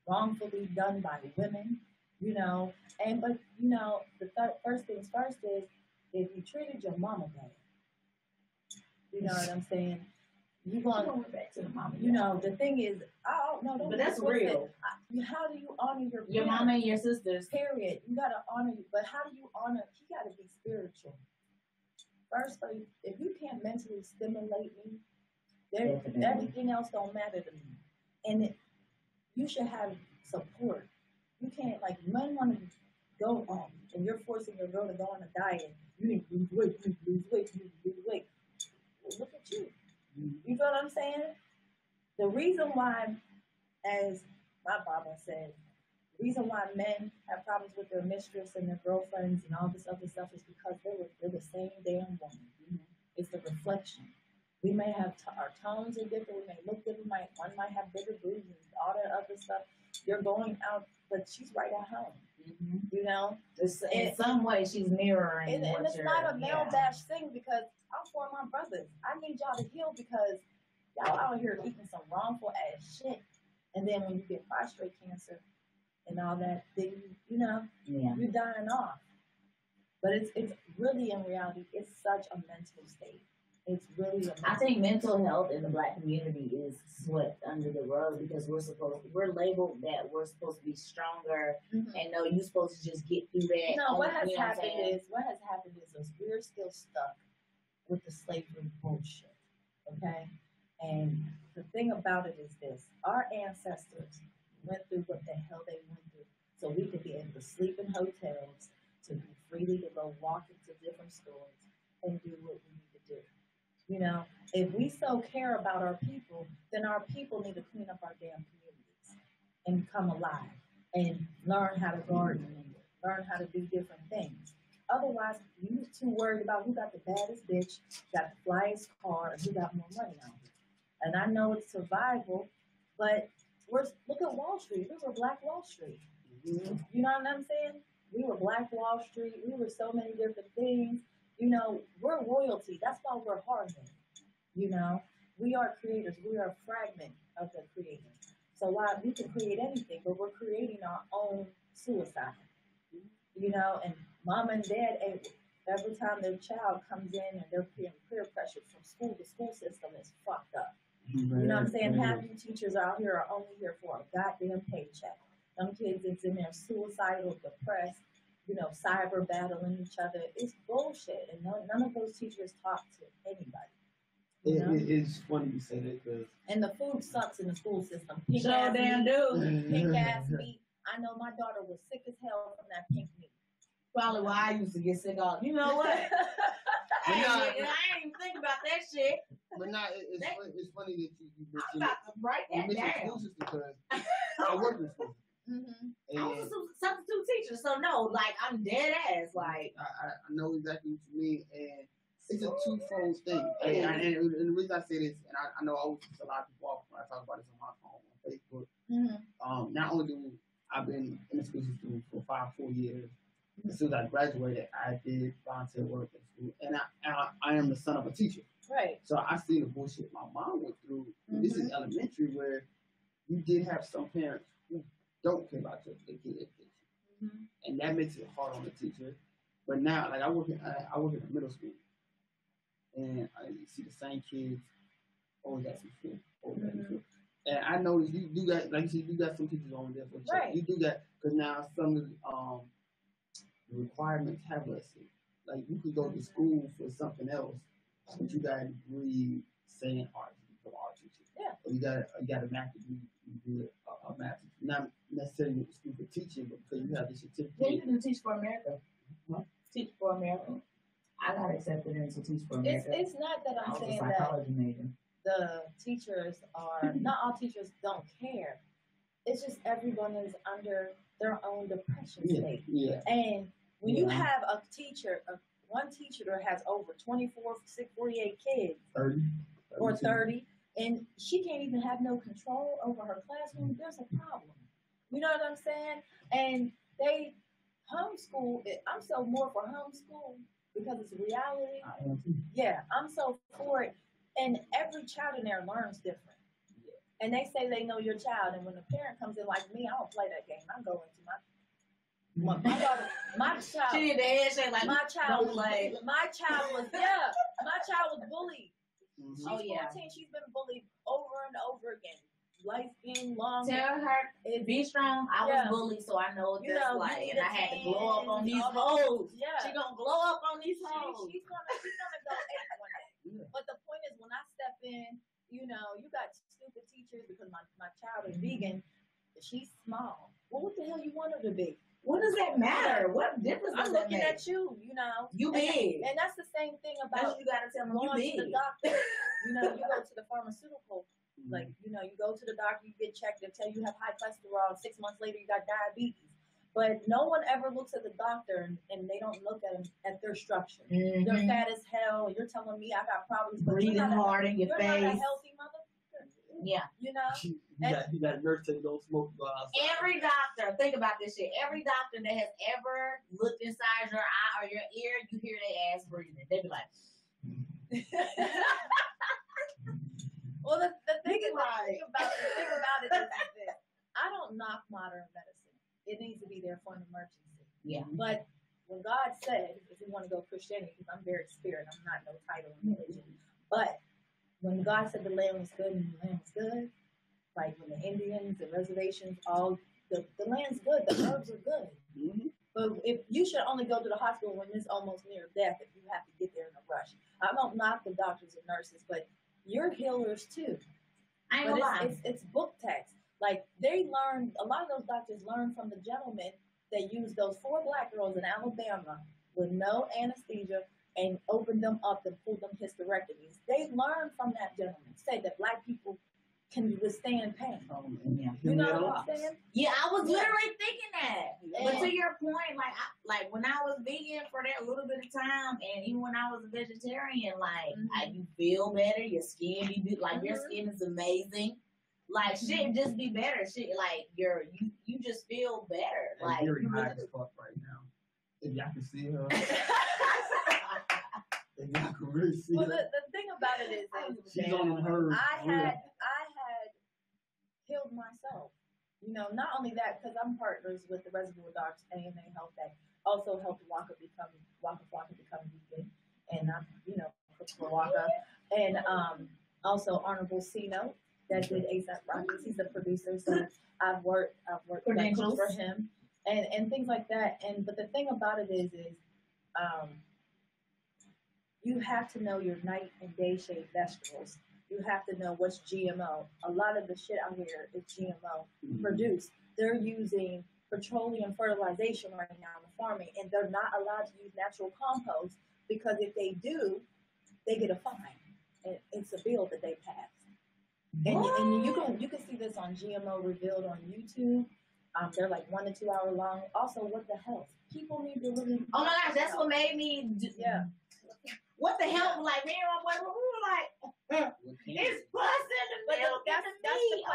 wrongfully done by women, you know. But, you know, the first things first is if you treated your mama bad, you know what I'm saying? You're going back to the mama. You know, the thing is, but that's real. How do you honor your mama and your sisters? Period. You got to honor you. But how do you honor? You got to be spiritual. First, if you can't mentally stimulate me, everything else don't matter to me. And you should have support. You can't, like, men want to go on, and you're forcing your girl to go on a diet. You need to lose weight, you need to lose weight, you need to lose weight. Well, look at you. You know what I'm saying? The reason why, as my Bible says, the reason why men have problems with their mistress and their girlfriends and all this other stuff is because they're the same damn woman. It's the reflection. We may have our tones are different. We may look different. One might have bigger boobs and all that other stuff. You're going out, but she's right at home. You know, in some way she's mirroring. And it's not a male bash thing because I'm for my brothers. I need y'all to heal because y'all out here eating some wrongful ass shit. And then when you get prostate cancer and all that, then you're dying off. But it's really, in reality, it's such a mental state. It's really I think mental health in the Black community is swept under the rug because we're labeled that we're supposed to be stronger and no, you're supposed to just get through that. No, what has happened is we're still stuck with the slavery bullshit. Okay? And the thing about it is this: our ancestors went through what the hell they went through, so we could be able to sleep in hotels, to be freely to go walk into different stores and do what we need to do. You know, if we so care about our people, then our people need to clean up our damn communities and come alive and learn how to garden and learn how to do different things. Otherwise, you're too worried about who got the baddest bitch, got the flyest car, and who got more money out here. And I know it's survival, but look at Wall Street. We were Black Wall Street. You know what I'm saying? We were Black Wall Street. We were so many different things. You know, we're royalty. That's why we're hard-headed. You know, we are creators. We are a fragment of the creator. So while we can create anything, but we're creating our own suicide. You know, and mom and dad, every time their child comes in and they're peer pressure from school, the school system is fucked up. You know what I'm saying? Half you teachers out here are only here for a goddamn paycheck. Some kids is in there suicidal, depressed, you know, cyber battling each other. It's bullshit, and none of those teachers talk to anybody. It's funny you say that because and the food sucks in the school system. Pink ass meat. I know my daughter was sick as hell from that pink meat. Probably why I used to get sick all. You know what? I ain't even think about that shit. But it's funny that you I'm about to write that down. School system because I work in school. I was a substitute teacher, so no, like I'm dead ass. Like I know exactly what you mean, and it's a twofold thing. And the reason I say this, and I know I always piss a lot of people off when I talk about this on Facebook. Not only do I've been in the school system for 4 years. As soon as I graduated, I did volunteer work at school, and I am the son of a teacher. Right. So I see the bullshit my mom went through. This is elementary, where you did have some parents who don't care about their kid education, and that makes it hard on the teacher. But now, like I work in a middle school, and you see the same kids always asking for, And I noticed you do got, like you said, you got some teachers on there for check. Right. You do that because now some of the requirements have lessons. Like you could go to school for something else, but you got a degree saying art, you become art teacher. Yeah. Or you got a math degree, you do a math teacher. Not necessarily with the school for teaching, but because you have the certificate. Yeah, you can Teach for America. Huh? Teach for America. I got accepted into Teach for America. It's not that I'm saying that the teachers are, not all teachers don't care. It's just everyone is under their own depression state. Yeah. And when you have a teacher, one teacher that has over 24, 48 kids, 30 or 30, and she can't even have no control over her classroom, there's a problem. You know what I'm saying? And they homeschool. I'm so more for homeschool because it's reality. Yeah, I'm so for it. And every child in there learns different. And they say they know your child. And when a parent comes in like me, I don't play that game. I go into my daughter, my child. She the head like my child was bullied. Mm-hmm. She's 14. She's been bullied over and over again. Light skin, long. Tell her, be strong. I was bullied, so I know what that's like. And I had to glow up on these hoes. Yeah. She gonna glow up on these hoes. She's gonna go ape one day. Yeah. But the point is, when I step in, you know, you got stupid teachers because my child is vegan. She's small. Well, what the hell you want her to be? What does that matter? What difference does that make? I'm looking at you, you know. You big. And that's the same thing about you gotta tell them you big. To the doctor. You know, you go to the pharmaceutical. Like, you know, you go to the doctor, you get checked, they tell you have high cholesterol, 6 months later you got diabetes. But no one ever looks at the doctor and they don't look at them at their structure. Mm-hmm. They're fat as hell, and you're telling me I got problems. Breathing hard in your face. You're not a healthy mother. Yeah. You know? You got a nurse that don't smoke, go outside. Every doctor, think about this shit. Every doctor that has ever looked inside your eye or your ear, you hear their ass breathing. They be like, well, the thing about it is this. I don't knock modern medicine. It needs to be there for an emergency. Yeah. But when God said, if we want to go Christianity, because I'm very spirit, I'm not no title in religion. But when God said the land was good and the land was good, like when the Indians and reservations, all the land's good, the herbs are good. Mm-hmm. But if you should only go to the hospital when it's almost near death, if you have to get there in a rush. I don't knock the doctors and nurses, but you're healers too. I know it's book text. Like they learned, a lot of those doctors learned from the gentleman that used those 4 black girls in Alabama with no anesthesia and opened them up and pulled them hysterectomies. They learned from that gentleman. Said that black people can withstand pain. You know what I'm saying? Yeah, I was literally thinking that. Yeah. But to your point, like when I was vegan for that little bit of time, and even when I was a vegetarian, you feel better. Your skin be like your skin is amazing. Like shit, just be better. Shit, like you just feel better. And like you're high as fuck right now. If y'all can see her. If y'all can really see her. The thing about it is she's on her. I had healed myself. You know, not only that, because I'm partners with the Reservoir Docs AMA Health that also helped Waka become vegan, and I'm, you know, for Waka, and also Honorable C-Note that did ASAP Rockets. He's the producer, so I've worked for him, and things like that. But the thing about it is you have to know your night and day shade vegetables. You have to know what's GMO. A lot of the shit out here is GMO produced. They're using petroleum fertilization right now in the farming, and they're not allowed to use natural compost because if they do, they get a fine. And it's a bill that they pass. And you can see this on GMO Revealed on YouTube. They're like 1 to 2 hour long. Also, what the hell? People need to really. Oh my gosh, that's what made me. What the hell? Like me and my boy, we were like, it's busting the milk. That's the question. Oh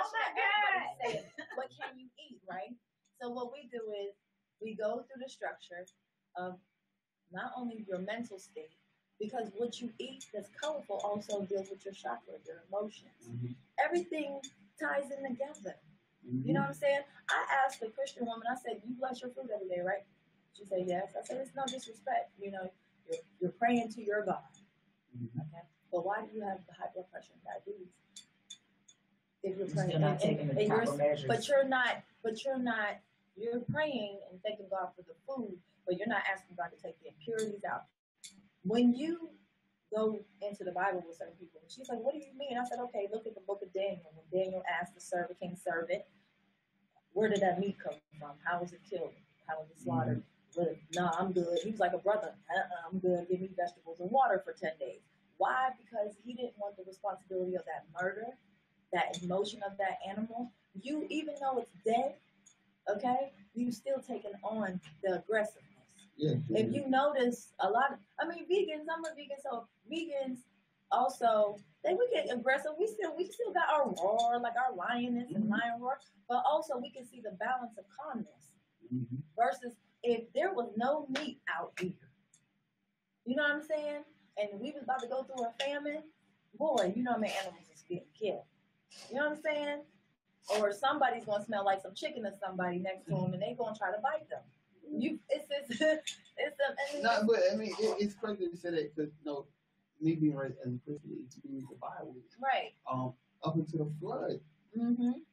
my God. What can you eat, right? So what we do is we go through the structure of not only your mental state, because what you eat that's colorful also deals with your chakra, your emotions. Mm-hmm. Everything ties in together. Mm-hmm. You know what I'm saying? I asked the Christian woman, I said, you bless your food every day, right? She said, yes. I said, it's no disrespect. You know, you're praying to your God. Okay, but why do you have the high blood pressure and diabetes? If you're You're praying, still not taking the proper measures. but you're not. You're praying and thanking God for the food, but you're not asking God to take the impurities out. When you go into the Bible with certain people, and she's like, "What do you mean?" I said, "Okay, look at the book of Daniel. When Daniel asked the servant, king servant, where did that meat come from? How was it killed? How was it slaughtered? No, I'm good." He was like a brother. I'm good. Give me vegetables and water for 10 days. Why? Because he didn't want the responsibility of that murder, that emotion of that animal. You, even though it's dead, okay, you still taking on the aggressiveness. Yeah. If you notice a lot of, vegans, I'm a vegan, so vegans also, they would get aggressive. We still got our roar, like our lioness and lion roar, but also we can see the balance of calmness versus if there was no meat out here. You know what I'm saying? And we was about to go through a famine, boy, you know how many animals is getting killed. You know what I'm saying? Or somebody's gonna smell like some chicken to somebody next to them, and they gonna try to bite them. It's crazy to say that because me being raised as a Christian, it's to use the Bible. Right. Up until the flood,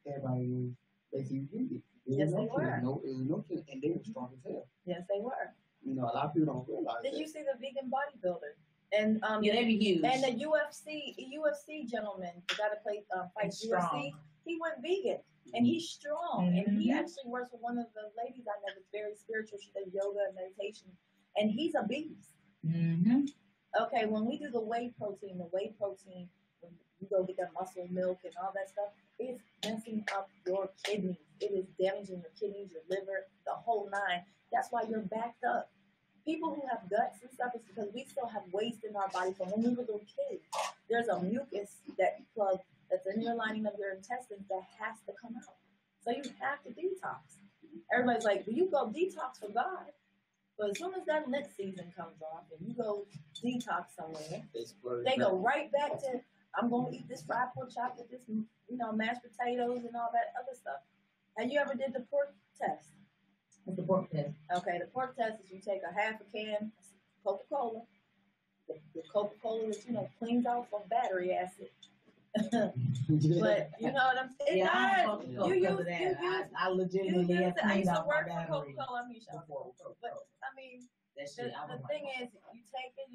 everybody was basically vegan. Yes, they were. It was no chicken, and they were strong as hell. Yes, they were. A lot of people don't realize. Did you see the vegan bodybuilder? And they be huge. And the UFC gentleman, the guy that played fights UFC, he went vegan. And he's strong. And he actually works with one of the ladies I know that's very spiritual. She does yoga and meditation. And he's a beast. Okay, when we do the whey protein, when you go get that muscle milk and all that stuff, it's messing up your kidneys. It is damaging your kidneys, your liver, the whole nine. That's why you're backed up. People who have guts and stuff is because we still have waste in our body from when we were little kids. There's a mucus that's in your lining of your intestines that has to come out. So you have to detox. Everybody's like, well, you go detox for God. But as soon as that next season comes off and you go detox somewhere, they go right back to, I'm going to eat this fried pork chop with this, mashed potatoes and all that other stuff. Have you ever did the pork test? What's the pork test? Okay, the pork test is you take a half a can of Coca-Cola, the Coca-Cola that, cleans off of battery acid. But you know what I'm saying? Yeah, I legitimately have cleaned out my battery. Coca-Cola. But the thing is, you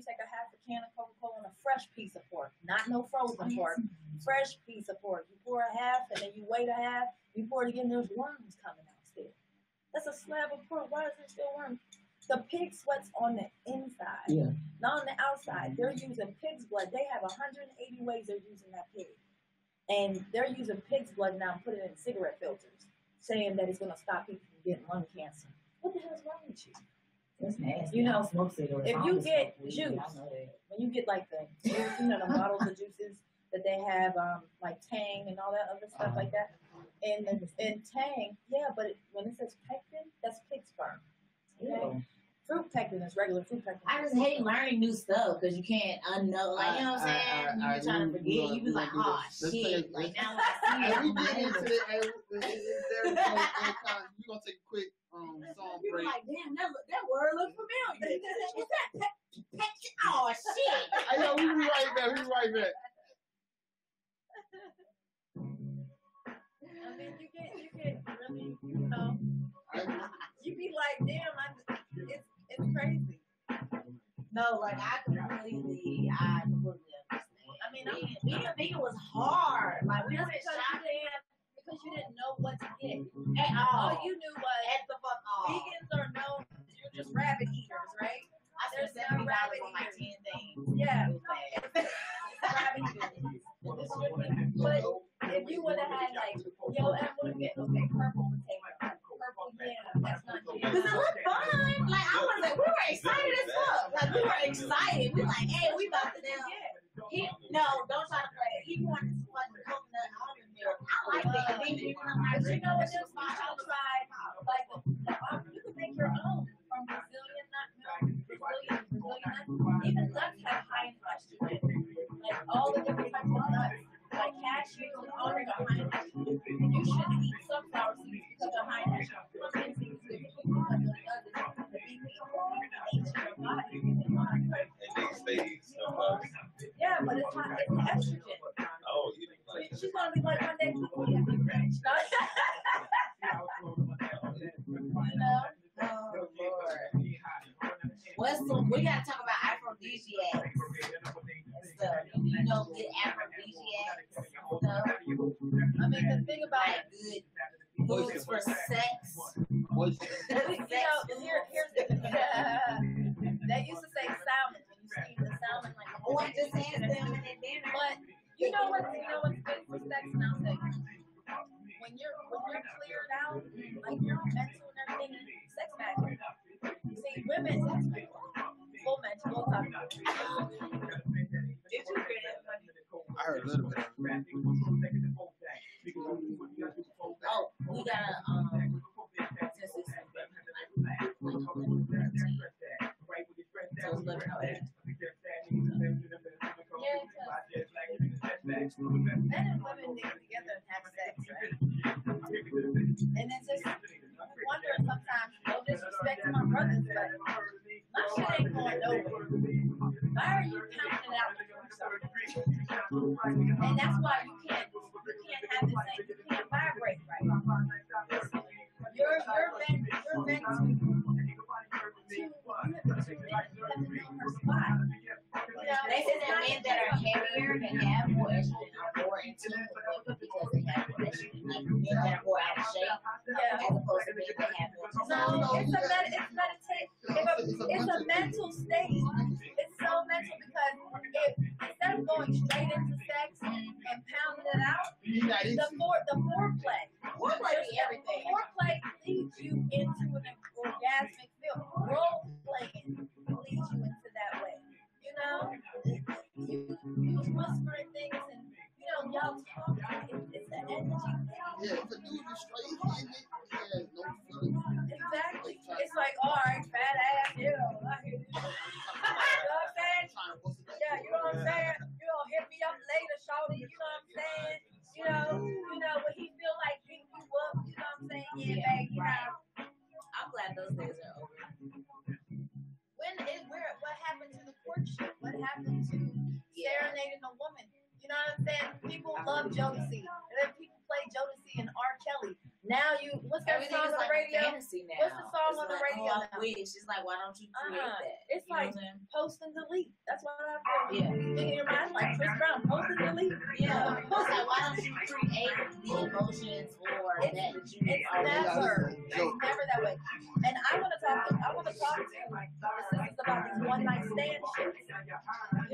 take a half a can of Coca-Cola and a fresh piece of pork, not no frozen pork, fresh piece of pork. You pour a half and then you wait a half. You pour it again. There's worms coming out still. That's a slab of pork. Why is there still worms? The pig sweat's on the inside, not on the outside. They're using pig's blood. They have 180 ways they're using that pig. And they're using pig's blood now and putting it in cigarette filters, saying that it's going to stop people from getting lung cancer. What the hell is wrong with you? That's nasty. Smoke cigarettes. If you get juice, when you get like the bottles of juices that they have, like Tang and all that other stuff like that, and Tang, but when it says pectin, that's pig sperm. Okay? Fruit pectin is regular fruit pectin. I just hate learning new stuff because you can't unknow. Like, you know what I'm saying? You're trying to forget. You be like, oh, shit. Like, now I see it. We get into it. We're going to take a quick song break. Like, damn, that word looks familiar. Is that pectin? Oh, shit. We'll be right back. You get really, you be like, damn, it's crazy. No, like I completely understand. Being vegan was hard. Like we went shopping because you didn't know what to get. At all. All you knew was at the fuck all. Vegans are known. You're just rabbit eaters, right? I spent $70 on like 10 things. Yeah, rabbit eaters. But if you would have had like, I would have get purple potato. That's not good. Because it looked fun. Like I was like, we were excited as fuck. Like we were excited. We like, hey, we about to do. Don't try to play. He wanted some fucking coconut almond milk. I like that. But you know what this one I tried? Like you can make your own from Brazilian nut milk. Even nuts have high in estrogen. Like all the different types of nuts. Like cashews and almonds are high in estrogen. And you shouldn't eat sunflower seeds because they're high in estrogen. know? Oh, Lord. We gotta talk about aphrodisiacs and stuff. You know, good aphrodisiacs and stuff. I mean, the thing about Like good foods for sex. here's the thing. They used to say salmon when you steam the salmon like. Oh, I just had salmon at dinner. But you know what's good for sex, and I'll say when you're cleared out, like your mental and everything, sex matters. See, women, full mental, we'll talk about it. Did you hear that? I heard a little bit. Oh, we gotta since it's so it's 11:08. Men and women get together and have sex, right? And it's just wonder sometimes, no disrespect to my brothers, but my shit ain't going nowhere. Why are you counting it out? And that's why you can't have the same, you can't vibrate right. You're meant to her spot. They say that men that are heavier can have more estrogen are more in tune with women because they have more estrogen. Like men that are more out of shape, as opposed to men that have more. No, it's a mental state. It's so mental because instead of going straight into sex and pounding it out, the foreplay. Foreplay is everything. Foreplay leads you into an orgasmic feel. Role playing leads you into that way. You know, you whispering things and y'all talking. It's the energy. Yeah, if a dude is straight, he has no feelings. Exactly. It's like, all right, fat ass, I hear you. You know what I'm saying? Yeah, you know what I'm saying? You know, hit me up later, shawty. You know what I'm saying? You know when he feel like picking you up. You know what I'm saying? Yeah, baby. I'm glad those days are over. What happened to the courtship? What happened to serenading a woman? You know what I'm saying? People love Jodeci. And then people play Jodeci and R. Kelly. Now what's that song on the radio? What's the song on the radio now? It's like, why don't you create that? It's like post and delete. That's what I feel. Yeah. You think in your mind like Chris Brown, post and delete. Yeah. It's like, why don't you create the emotions or that you It's never that way. And I want to talk to the sisters about these one night stand shit. You know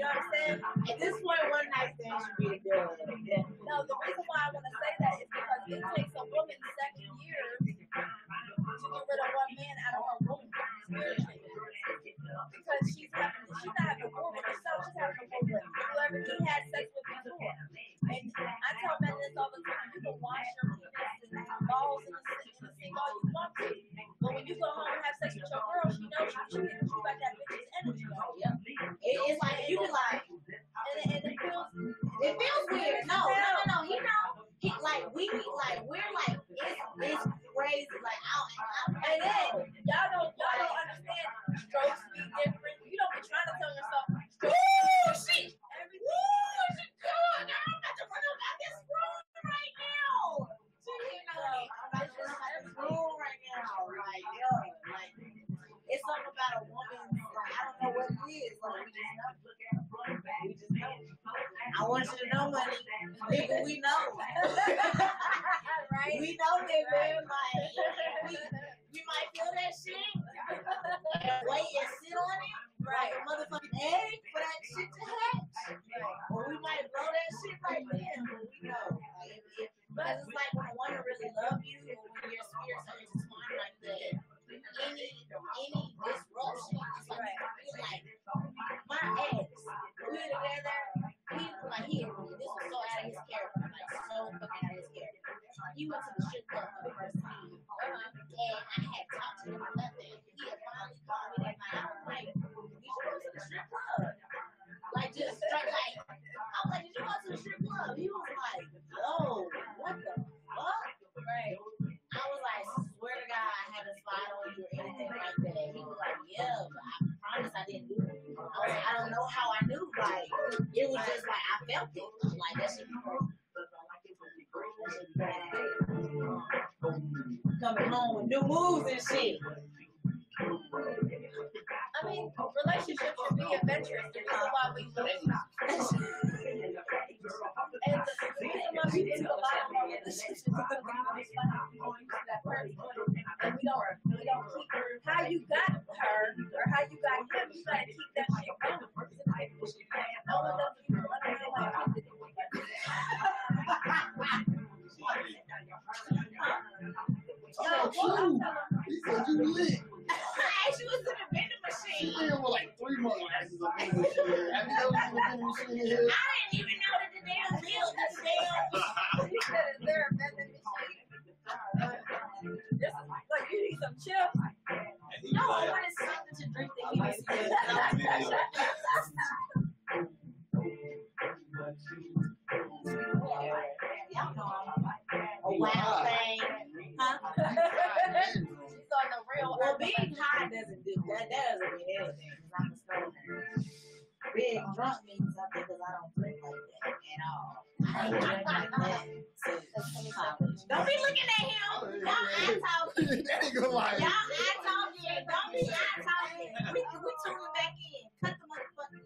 what I'm saying? At this point, one night stand should be a good. No, the reason why I want to say that is because it takes a woman 7 years to get rid of one man out of her room. Because she's not having a war with herself, she's having a war with whoever he had sex with before. And I tell men this all the time, you can wash your penis and balls in the sink all you want to. But when you go home and have sex with your girl, she knows you got that bitch's energy on you. It's like, you be like, and it feels weird. No. He know. We're like, it's crazy. Like, and then y'all don't understand. Strokes be different. You don't be trying to tell yourself. Shit. Everything. I'm about to run out this room right now. I'm about to run out this room right now. Like, it's something about a woman. Like, I don't know what it is. Like, we just know. I want you to know, money. Nigga, we know. Right? We know it, man. Like, we might feel that shit. And wait and sit on it. Like a motherfucking egg for that shit to hatch. Or we might blow that shit right there. We know. Because it's like when a woman really loves you, or when your spirits are intertwined like that, any disruption, it's like, my ex, we were together, he was like, this was so out of his character, like so fucking out of his character. He went to the strip club for the first time, and I had talked to him or nothing. He had finally called me that night. I was like, did you go to the strip club? Like, just straight, like, I was like, did you go to the strip club? He was like, yo, what the fuck? Right. I was like, swear to God, I haven't spied on you or anything like that. He was like, yeah, but I promise I didn't do it. I was like, I don't know how I knew. Like, it was just like, I felt it. Like, that shit be crazy. Coming home with new moves and shit. I mean, relationships should be adventurous. The reason why we look and the reason why we do a lot of our relationships is because we want to going to that person. And we don't keep how you got her or how you got him. You gotta keep that shit going. No one does it. He said you lit. She was in a vending machine. She did with like 3 more glasses of vending machine. Have you ever seen a vending machine in here? I didn't even know that the damn bill was damn. He said, "Is there a vending machine?" This is like you need some chips. No, I wanted something to drink that he was a wild thing. Huh? She's on the real. Well, being high doesn't do that. That doesn't mean anything because I'm a stoner. Being drunk means something because I don't drink like that at all. I ain't drink like that since college. Don't be looking at him. Y'all eye talking. That nigga like. Y'all eye talking. Don't be eye talking. We tune back in. Cut the motherfucker.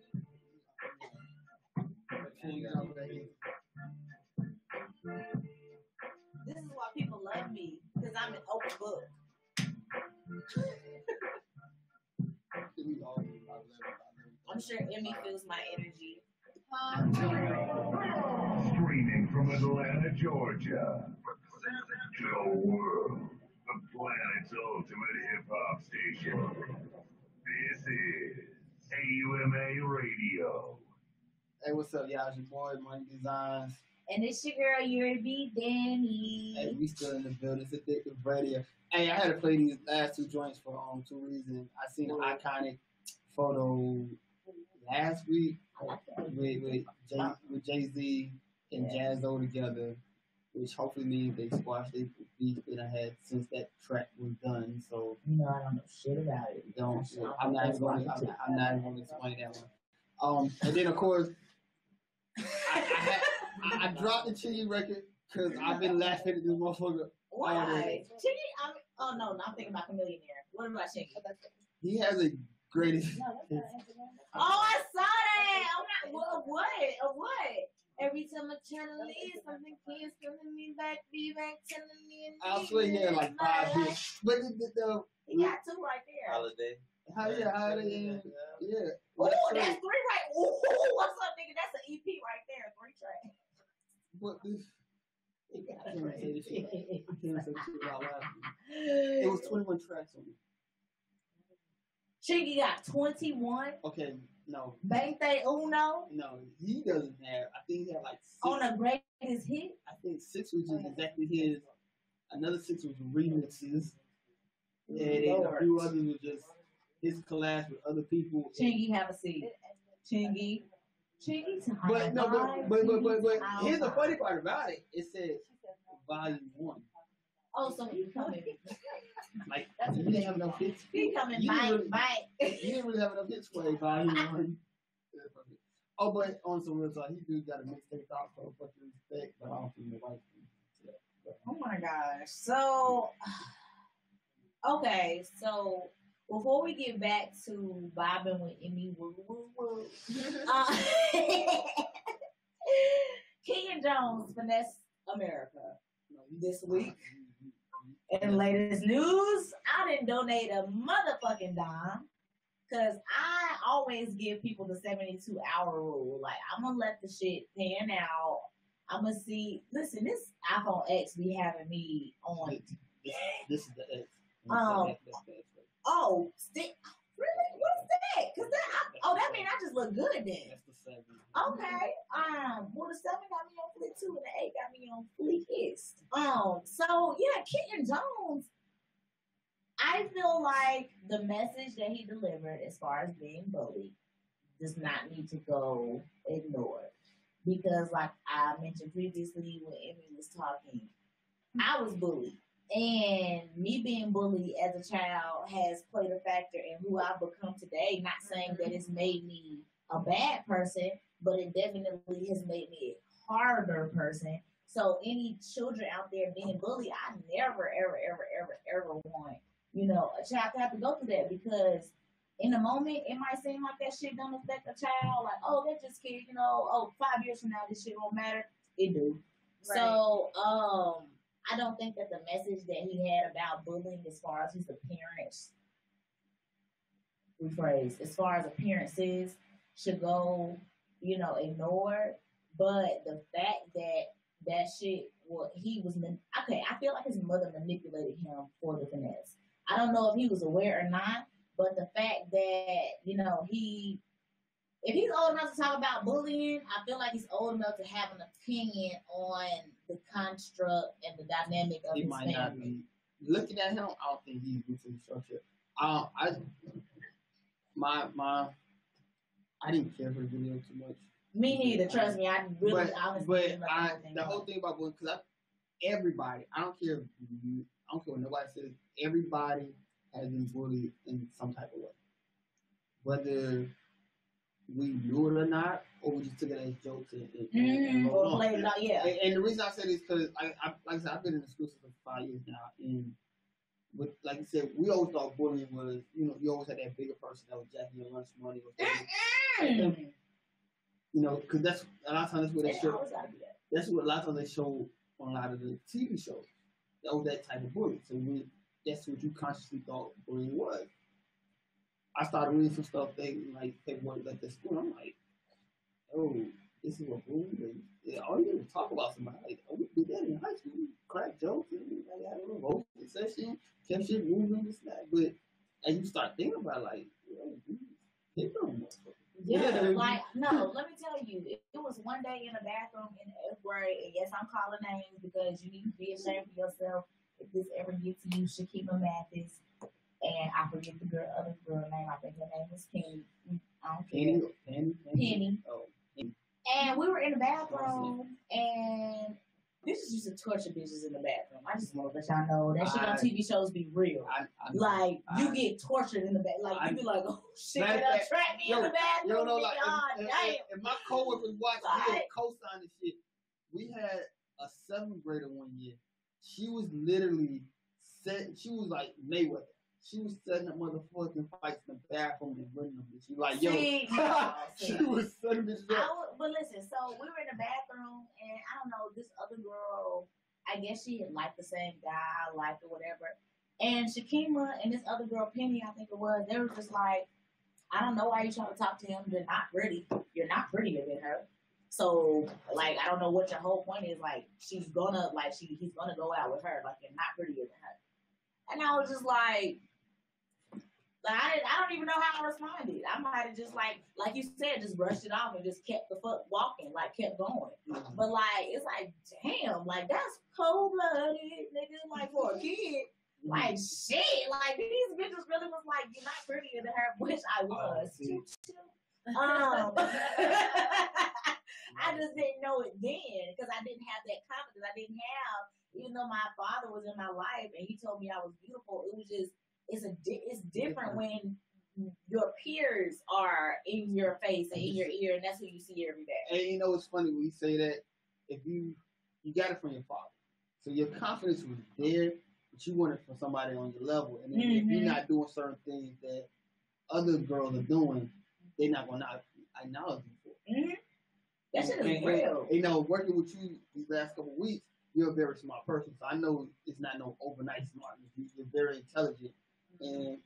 This is why people love me because I'm an open book. I'm sure Emmy feels my energy. Streaming from Atlanta, Georgia. The world, the planet's ultimate hip-hop station. This is AUMA Radio. Hey, what's up, y'all? It's your boy, Money Designs. And it's your girl, Yuri Danny. Hey, we still in the building. It's Addictive Radio. Hey, I had to play these last 2 joints for 2 reasons. I seen an iconic photo last week with Jay-Z and Jazzo together, which hopefully means they squashed their beef that I had since that track was done. So you know, I don't know shit about it. I'm not even going to explain that one. And then of course, I dropped the Chiggy record because I've been laughing at this motherfucker. Why? Chiggy? I'm thinking about Chameleonaire. What about Chiggy? He has a greatest. Oh, I saw that. I'm not. What? Every time I try to leave, something keeps telling me back, telling me. I swear he had like 5 hits. But he got 2 right there. Holiday. Holiday. Yeah. Oh, that's 3 right. Ooh, what's up, nigga? That's an EP right there. 3 tracks. What this? I can't say this shit. I can't say this shit out loud. It was 21 tracks on it. Chiggy got 21. Okay, no. Bangte Uno. No, he doesn't have. I think he had like 6. On a greatest hit. I think 6 was just exactly his. Another 6 was remixes. And then a few others was just his collabs with other people. Chingy, have a seat. Chingy. But here's the funny part about it. It said volume 1. Oh, so he coming. Like, you didn't have enough hits. He coming, You bite. didn't really have enough hits for a volume 1. Oh, but on some real talk, he do got a mixtape out for fucking respect, but I don't think the right thing. Oh my gosh. So, okay, so before we get back to vibing with Emmy, King Jones finesse America this week. In latest news, I didn't donate a motherfucking dime because I always give people the 72-hour rule. Like, I'm going to let the shit pan out. I'm going to see. Listen, this iPhone X be having me on. This is the X. Oh, stick. Really? What's that? Cause that means I just look good then. That's the 7. Okay. Well, the 7 got me on fleek 2 and the 8 got me on fleekist. So yeah, King Jones. I feel like the message that he delivered as far as being bullied does not need to go ignored. Because like I mentioned previously when Emmy was talking, I was bullied. And me being bullied as a child has played a factor in who I've become today. Not saying that it's made me a bad person, but it definitely has made me a harder person So any children out there being bullied, I never, ever, ever, ever, ever want, a child to have to go through that because in the moment, it might seem like that shit don't affect a child. Like, oh, that's just kid, 5 years from now, this shit won't matter. It do. Right. So, I don't think that the message that he had about bullying as far as his appearance, as far as appearances should go, ignored. But the fact that shit, I feel like his mother manipulated him for the finesse. I don't know if he was aware or not, but the fact that, if he's old enough to talk about bullying, I feel like he's old enough to have an opinion on the construct and the dynamic of his family. Not be. Looking at him, I don't think he's rooted in structure. I didn't care for the video too much. Me neither. Trust me, I really honestly. But the whole thing about bullying, because everybody, I don't care what nobody says. Everybody has been bullied in some type of way, whether we knew it or not, or we just took it as jokes and or played it out. Yeah. And the reason I said this because like I said, I've been in the school system for 5 years now, and with like you said, we always thought bullying was you always had that bigger person that was jacking your lunch money or because that's a lot of times that's what they show. That's what a lot of times they show on a lot of the TV shows. That was that type of bullying. So that's what you consciously thought bullying was. I started reading some stuff paperwork like this school. I'm like, oh, this is what bullying is. Yeah, all you do is talk about somebody. Like, oh, we did that in high school. We crack jokes and we had a little voting session, kept shit moving, this and that. But as you start thinking about hit them. Yeah, no, let me tell you, it was one day in the bathroom in the 8th grade, and yes, I'm calling names because you need to be ashamed of yourself if this ever gets to you, Shakima Mathis, and I forget the other girl name, I think her name was Penny. I don't care. Penny. Oh. And we were in the bathroom, and this is used to torture bitches in the bathroom. I just want to let y'all know that shit on TV shows be real. You get tortured in the bathroom. Like, you be like, oh shit, they done trapped me in the bathroom. If my coworkers watching, he'll co-sign this shit. We had a 7th grader one year. She was literally she was like Mayweather. She was setting up motherfucking fights in the bathroom and winning them. She like, yo, she was setting this up. But listen, so we were in the bathroom, and I don't know, this other girl, I guess she had liked the same guy I liked or whatever. And Shakima and this other girl, Penny, I think it was, they were just like, I don't know why you trying to talk to him. You're not pretty. You're not prettier than her. So, like, I don't know what your whole point is. Like, he's gonna go out with her. Like, you're not prettier than her. And I was just like I don't even know how I responded. I might have just like you said, just brushed it off and just kept the fuck walking, like kept going. Mm-hmm. But like, it's like, damn, like that's cold-blooded, nigga. Like for a kid, like shit, like these bitches really was like, you're not prettier than her, which I was. I just didn't know it then because I didn't have that confidence. I didn't have, even though my father was in my life and he told me I was beautiful. It was just. It's different when your peers are in your face and in your ear, and that's who you see every day. And it's funny when you say that. If you got it from your father, so your confidence was there, but you want it from somebody on your level. And then if you're not doing certain things that other girls are doing, they're not going to acknowledge you for it. Mm-hmm. That shit is real. Working with you these last couple of weeks, you're a very smart person, so I know it's not no overnight smartness. You're very intelligent. And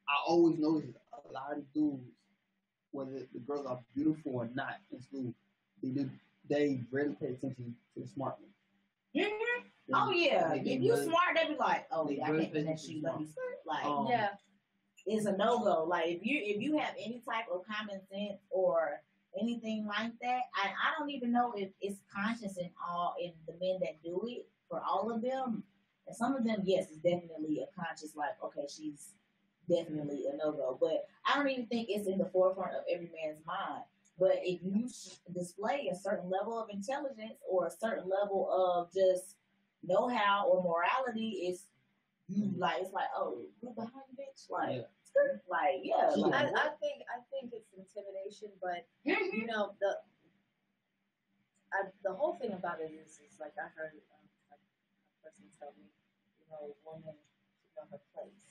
I always notice a lot of dudes, whether the girls are beautiful or not in school, they rarely pay attention to the smart ones. Mm-hmm. If you smart, they be like, oh yeah, I can't connect you. Let me like, it's a no go. Like if you have any type of common sense or anything like that, I don't even know if it's conscious in the men that do it for all of them. And some of them, yes, it's definitely a conscious, like, okay, she's definitely a no-go. But I don't even think it's in the forefront of every man's mind. But if you display a certain level of intelligence or a certain level of just know-how or morality, it's like, oh, look behind you, bitch. Like, I think it's intimidation, but, the whole thing about it is like I heard a person tell me, you know, woman should know her place,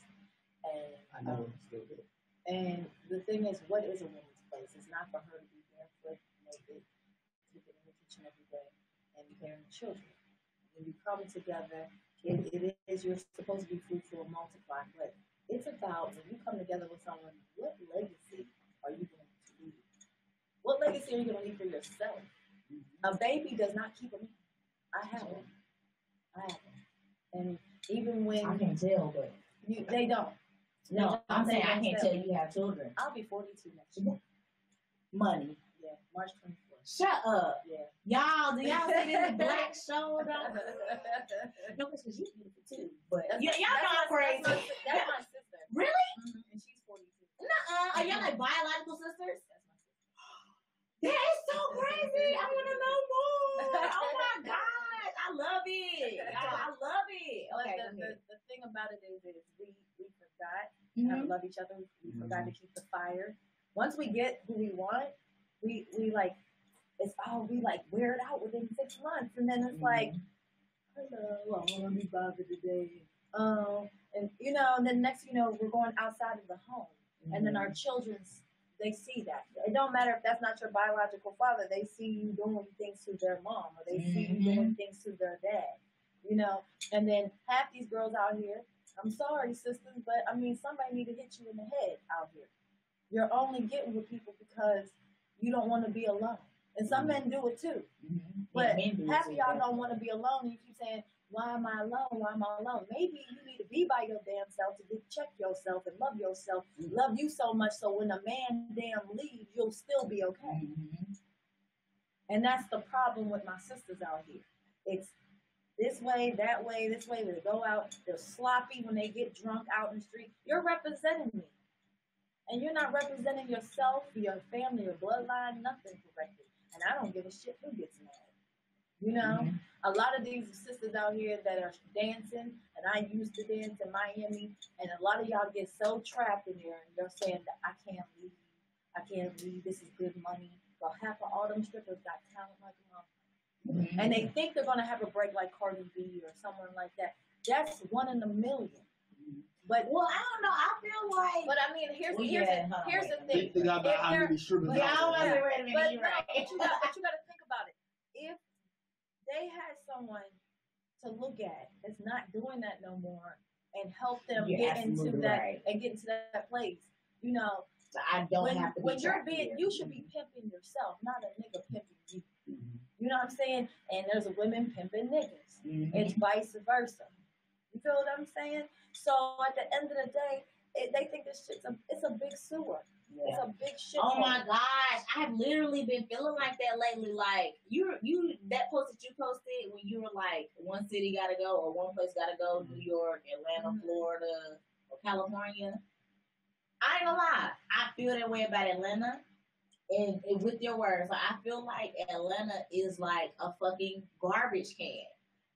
and I know it's still good. and the thing is, what is a woman's place? It's not for her to be barefoot, naked, sleeping in the kitchen every day, and bearing children. When you come together, it is you're supposed to be fruitful and multiply, but it's about when you come together with someone, what legacy are you going to leave? What legacy are you going to leave for yourself? A baby does not keep a man. I have one. And even when I can tell, but they don't. No, I'm saying I can't tell you have children. I'll be 42 next year. Money. Yeah, March 24th. Shut up. Yeah. Y'all, do y'all see this black shoulder? No, because she's beautiful too. But y'all know I'm crazy. That's my sister. Really? Mm-hmm. And she's 42. Nuh-uh. Are y'all like biological sisters? That's my sister. That is so crazy. I want to know more. Oh my God. I love it. I love it. Okay. The thing about it is we forgot how to love each other. We forgot to keep the fire. Once we get who we want, we like, we like wear it out within 6 months. And then it's like, hello, I want to be bothered today. And you know, and then next, you know, we're going outside of the home. And then our children, they see that. It don't matter if that's not your biological father. They see you doing things to their mom, or they see you doing things to their dad. You know, and then half these girls out here, I'm sorry, sisters, but I mean, somebody need to hit you in the head out here. You're only getting with people because you don't want to be alone. And some men do it too. But half of y'all don't want to be alone. You keep saying, why am I alone? Why am I alone? Maybe you need to be by your damn self to check yourself and love yourself. Love you so much so when a man damn leaves, you'll still be okay. And that's the problem with my sisters out here. It's this way, that way, this way. They go out, they're sloppy when they get drunk out in the street. You're representing me. And you're not representing yourself, your family, your bloodline, nothing correctly. And I don't give a shit who gets mad. You know, a lot of these sisters out here that are dancing, and I used to dance in Miami, and a lot of y'all get so trapped in there, and you're saying that I can't leave, this is good money. Well, half of all them strippers got talent like a mom. And they think they're going to have a break like Cardi B or someone like that. That's 1 in a million. But well, I don't know. I feel like. But I mean, here's the thing. Think about how many strippers but you got to think about it. If they had someone to look at that's not doing that no more and help them get into that and get into that place, you know. So I don't have to. When you're being, you should be pimping yourself, not a nigga pimping you. You know what I'm saying? And there's a women pimping niggas. It's vice versa. You feel what I'm saying? So at the end of the day, they think this shit's it's a big sewer. Yeah. It's a big shit. Oh my gosh, I've literally been feeling like that lately. Like you that post that you posted when you were like, one city gotta go or one place gotta go, New York, Atlanta, Florida, or California. I ain't gonna lie, I feel that way about Atlanta. And with your words, like, I feel like Atlanta is like a fucking garbage can.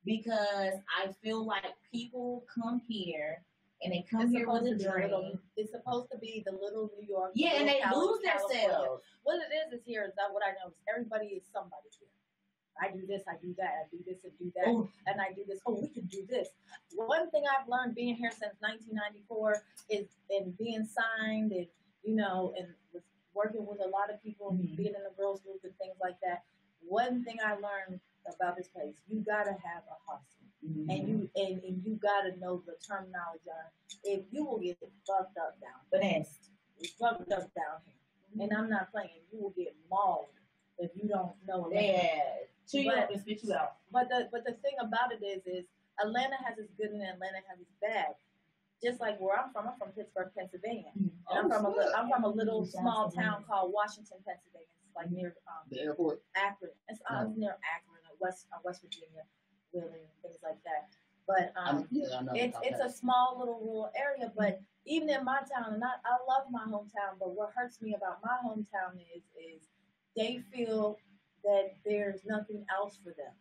Because I feel like people come here and they come here with a dream. It's supposed to be the little New York. Yeah, and they lose themselves. What it is here is that what I know is everybody is somebody here. I do this, I do that, I do this and do that, and I do this. Oh, we can do this. One thing I've learned being here since 1994 is in being signed and, you know, and with working with a lot of people, being in the girls group and things like that. One thing I learned about this place, you gotta have a hustle, and you gotta know the terminology. If you will get fucked up down, fucked up down here, and I'm not playing. You will get mauled if you don't know. Chew you up and spit you out. But the thing about it is Atlanta has its good and Atlanta has its bad. Just like where I'm from Pittsburgh, Pennsylvania, and I'm from a little small town called Washington, Pennsylvania. It's like near the airport, Akron. It's near Akron, West Virginia, Wheeling, things like that. But it's a small little rural area. But even in my town, and I love my hometown, but what hurts me about my hometown is they feel that there's nothing else for them.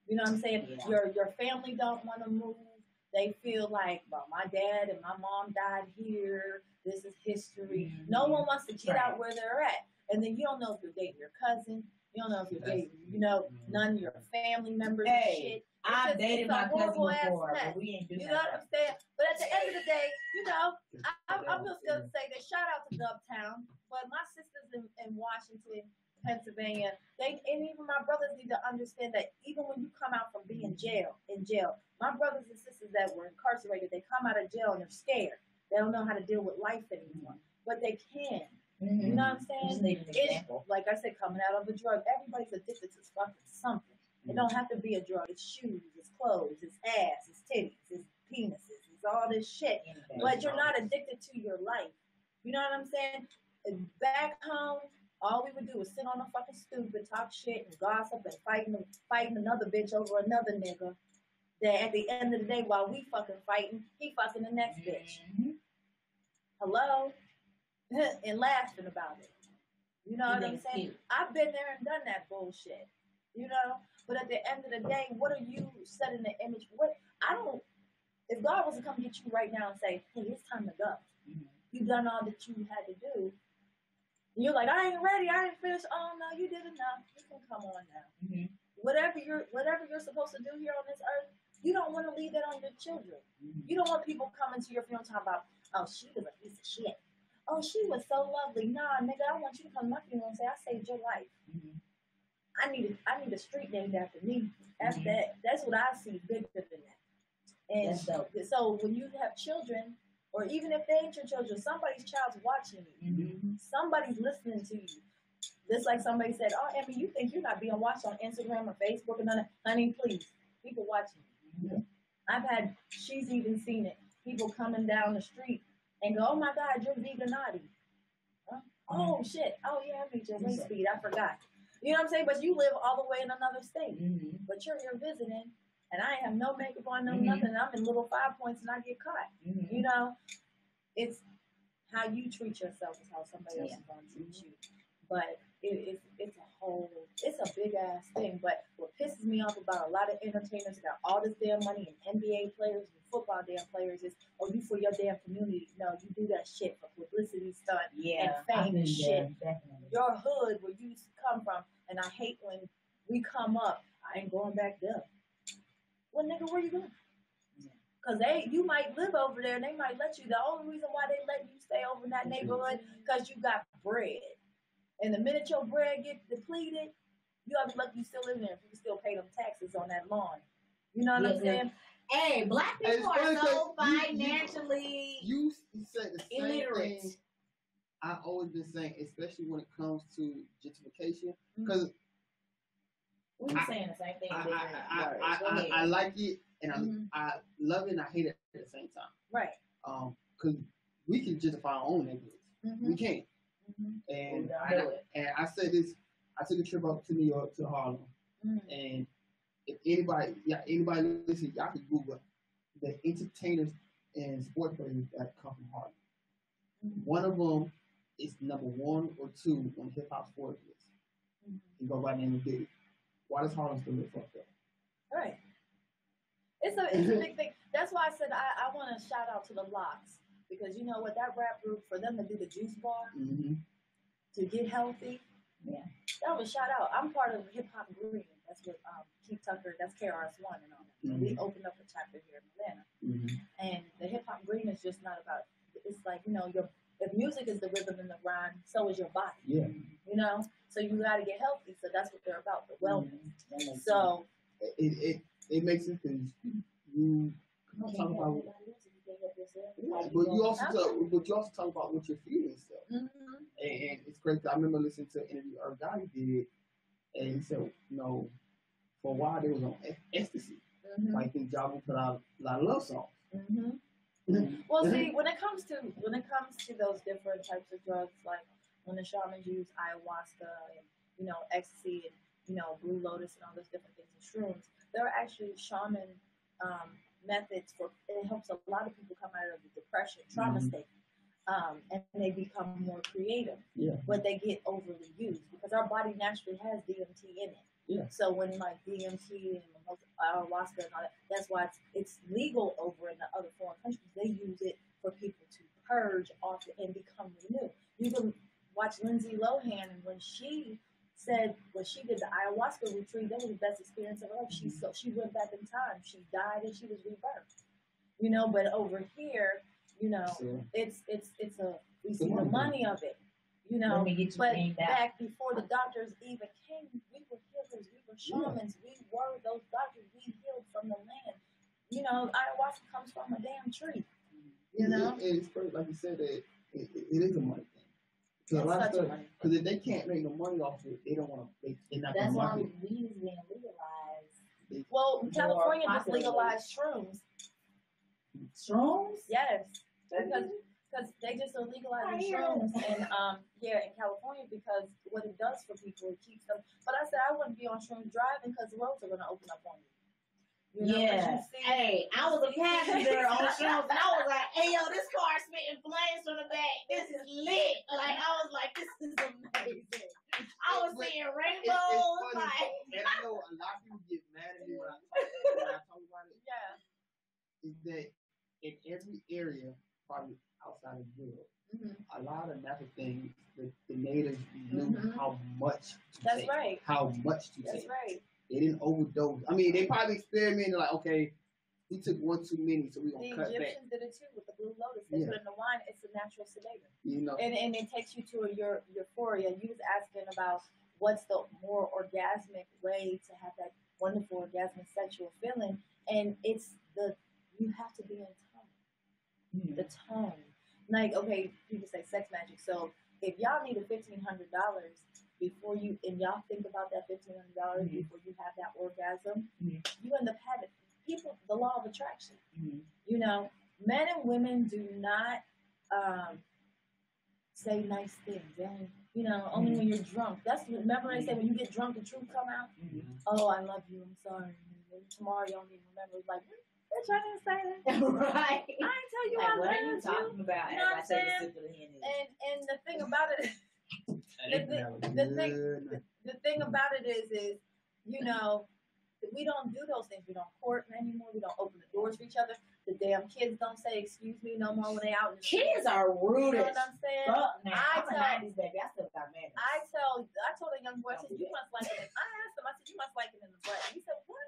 You know what I'm saying? Yeah. Your family don't want to move. They feel like, well, my dad and my mom died here. This is history. No one wants to get out where they're at. And then you don't know if you're dating your cousin. You don't know if you're dating. You know, none of your family members and shit. I've dated my cousin before, mess. but we ain't do You know what I'm saying? But at the end of the day, you know, I'm just gonna say that shout out to Dubtown, but my sisters in Washington, Pennsylvania, and even my brothers need to understand that even when you come out from being in jail, my brothers and sisters that were incarcerated, they come out of jail and they're scared. They don't know how to deal with life anymore, but they can. Mm-hmm. You know what I'm saying? It's, like I said, coming out of a drug, everybody's addicted to fucking something. It don't have to be a drug. It's shoes, it's clothes, it's ass, it's titties, it's penises, it's all this shit. But you're not addicted to your life. You know what I'm saying? And back home, all we would do was sit on a fucking stoop and talk shit and gossip and fighting another bitch over another nigga. That at the end of the day, while we fucking fighting, he fucking the next bitch. Hello? And laughing about it. You know what I'm saying? I've been there and done that bullshit. You know? But at the end of the day, what are you setting the image? If God was to come get you right now and say, hey, it's time to go. You've done all that you had to do. And you're like, I ain't ready. I ain't finished. Oh, no, you did enough. You can come on now. Whatever you're supposed to do here on this earth, you don't want to leave that on your children. You don't want people coming to your funeral talking about, oh, she was a piece of shit. Oh, she was so lovely. Nah, nigga, I want you to come to my funeral and say, I saved your life. I need a street named after me. That's that. That's what I see bigger than that. And so when you have children, or even if they ain't your children, somebody's child's watching you. Somebody's listening to you. Just like somebody said, oh, Emmy, you think you're not being watched on Instagram or Facebook and none of, honey, please, people watching you. She's even seen it. People coming down the street and go, oh my God, you're veganati. Huh? Oh shit. Oh yeah, I beat your waist speed. I forgot. You know what I'm saying? But you live all the way in another state. But you're here visiting, and I have no makeup on, no nothing. And I'm in little 5 points, and I get caught. You know, it's how you treat yourself is how somebody else is going to treat you. But it's a big ass thing. But what pisses me off about a lot of entertainers that got all this damn money and NBA players and football damn players is, oh, you for your damn community. No, you do that shit for publicity stunt and fame and shit. Your hood where you come from, and I hate when we come up, I ain't going back there. Well, nigga, where you going? Because you might live over there and they might let you. The only reason why they let you stay over in that neighborhood because you got bread. And the minute your bread gets depleted, you have to lucky you still live there if you can still pay them taxes on that lawn. You know what I'm saying? Hey, black people are so financially you said the same illiterate. Thing I've always been saying, especially when it comes to gentrification, because we were saying the same thing. I like it and I love it and I hate it at the same time. Right. Because we can gentrify our own neighborhoods. We can't. And I said this. I took a trip up to New York to Harlem, and if anybody listen, y'all can Google the entertainers and sports players that come from Harlem. One of them is number 1 or 2 on hip hop sports list. He go by the name of Diddy. Why does Harlem still look fucked up? Right. It's a big thing. That's why I said I want to shout out to the Locks, because you know what, that rap group, for them to do the juice bar to get healthy. That was shout out. I'm part of Hip Hop Green. That's what Keith Tucker, that's KRS-One and all that. We opened up a chapter here in Atlanta. And the Hip Hop Green is just not about, it's like, you know, if music is the rhythm and the rhyme, so is your body. You know? So you got to get healthy. So that's what they're about, the wellness. So it makes sense because you talk about but you also talk about what you're feeling still. And it's great. I remember listening to an interview our guy did, and he said, you know, for a while they was on ecstasy. Like think Java put out a lot of love songs. Well, see, when it comes to those different types of drugs, like when the shamans use ayahuasca and, you know, ecstasy and, you know, blue lotus and all those different things and shrooms, there are actually shaman methods for, it helps a lot of people come out of the depression, trauma state. And they become more creative, but they get overly used because our body naturally has DMT in it. So when like DMT and ayahuasca and all that, that's why it's legal over in the other foreign countries. They use it for people to purge off and become new. You can watch Lindsay Lohan, and when she said when she did the ayahuasca retreat, that was the best experience of her life. She went back in time. She died and she was rebirthed. You know, but over here, you know, it's we see the money of it. You know, but back before the doctors even came, we were healers, we were shamans, we were those doctors. We healed from the land. You know, ayahuasca comes from a damn tree. You know, it's first, like you said, that it is a money thing. Because a lot of stuff, because if they can't make no money off it, they don't want to. They're not going to market. That's why weed is being legalized. Well, California just legalized shrooms. Shrooms? Yes, because they just are legalizing shrooms in in California, because what it does for people, it keeps them. But I said I wouldn't be on shrooms driving because the roads are going to open up on you. You know, yeah. Hey, I was a passenger on shrooms, and I was like, "Hey, yo, this car spitting flames from the back. This is lit." Like I was like, "This is amazing." I was seeing rainbows. Like, and I know a lot of people get mad at me when I talk about it. Yeah. Is that in every area, probably outside of Europe, a lot of natural things that the natives knew how much to That's take. right. How much to That's take. right. They didn't overdose. I mean, they probably experimented like, okay, he took one too many, so we're going to cut back. The Egyptians did it too with the blue lotus. They put it in the wine. It's a natural sedator. You know, and it takes you to your euphoria. You was asking about what's the more orgasmic way to have that wonderful orgasmic sexual feeling, and it's you have to be in tone. The tone. Like, okay, people say sex magic. So if y'all need $1,500 before you, and y'all think about that $1,500 before you have that orgasm, you end up having the law of attraction. You know, men and women do not say nice things. They only, only when you're drunk. Remember they say when you get drunk, the truth come out. Oh, I love you. I'm sorry. And tomorrow you don't even remember. It's like, bitch, I didn't say that. Right. I didn't tell you like, I what love are you talking about? You know what I'm saying? And the thing about it, the thing about it is, we don't do those things. We don't court anymore. We don't open the doors for each other. The damn kids don't say excuse me no more when they out in the street. Kids are rude. You know what I'm saying? I'm a 90s baby. I still got manners. I told a young boy, I said, you must like it. I asked him, I said, you must like it in the butt. He said, what?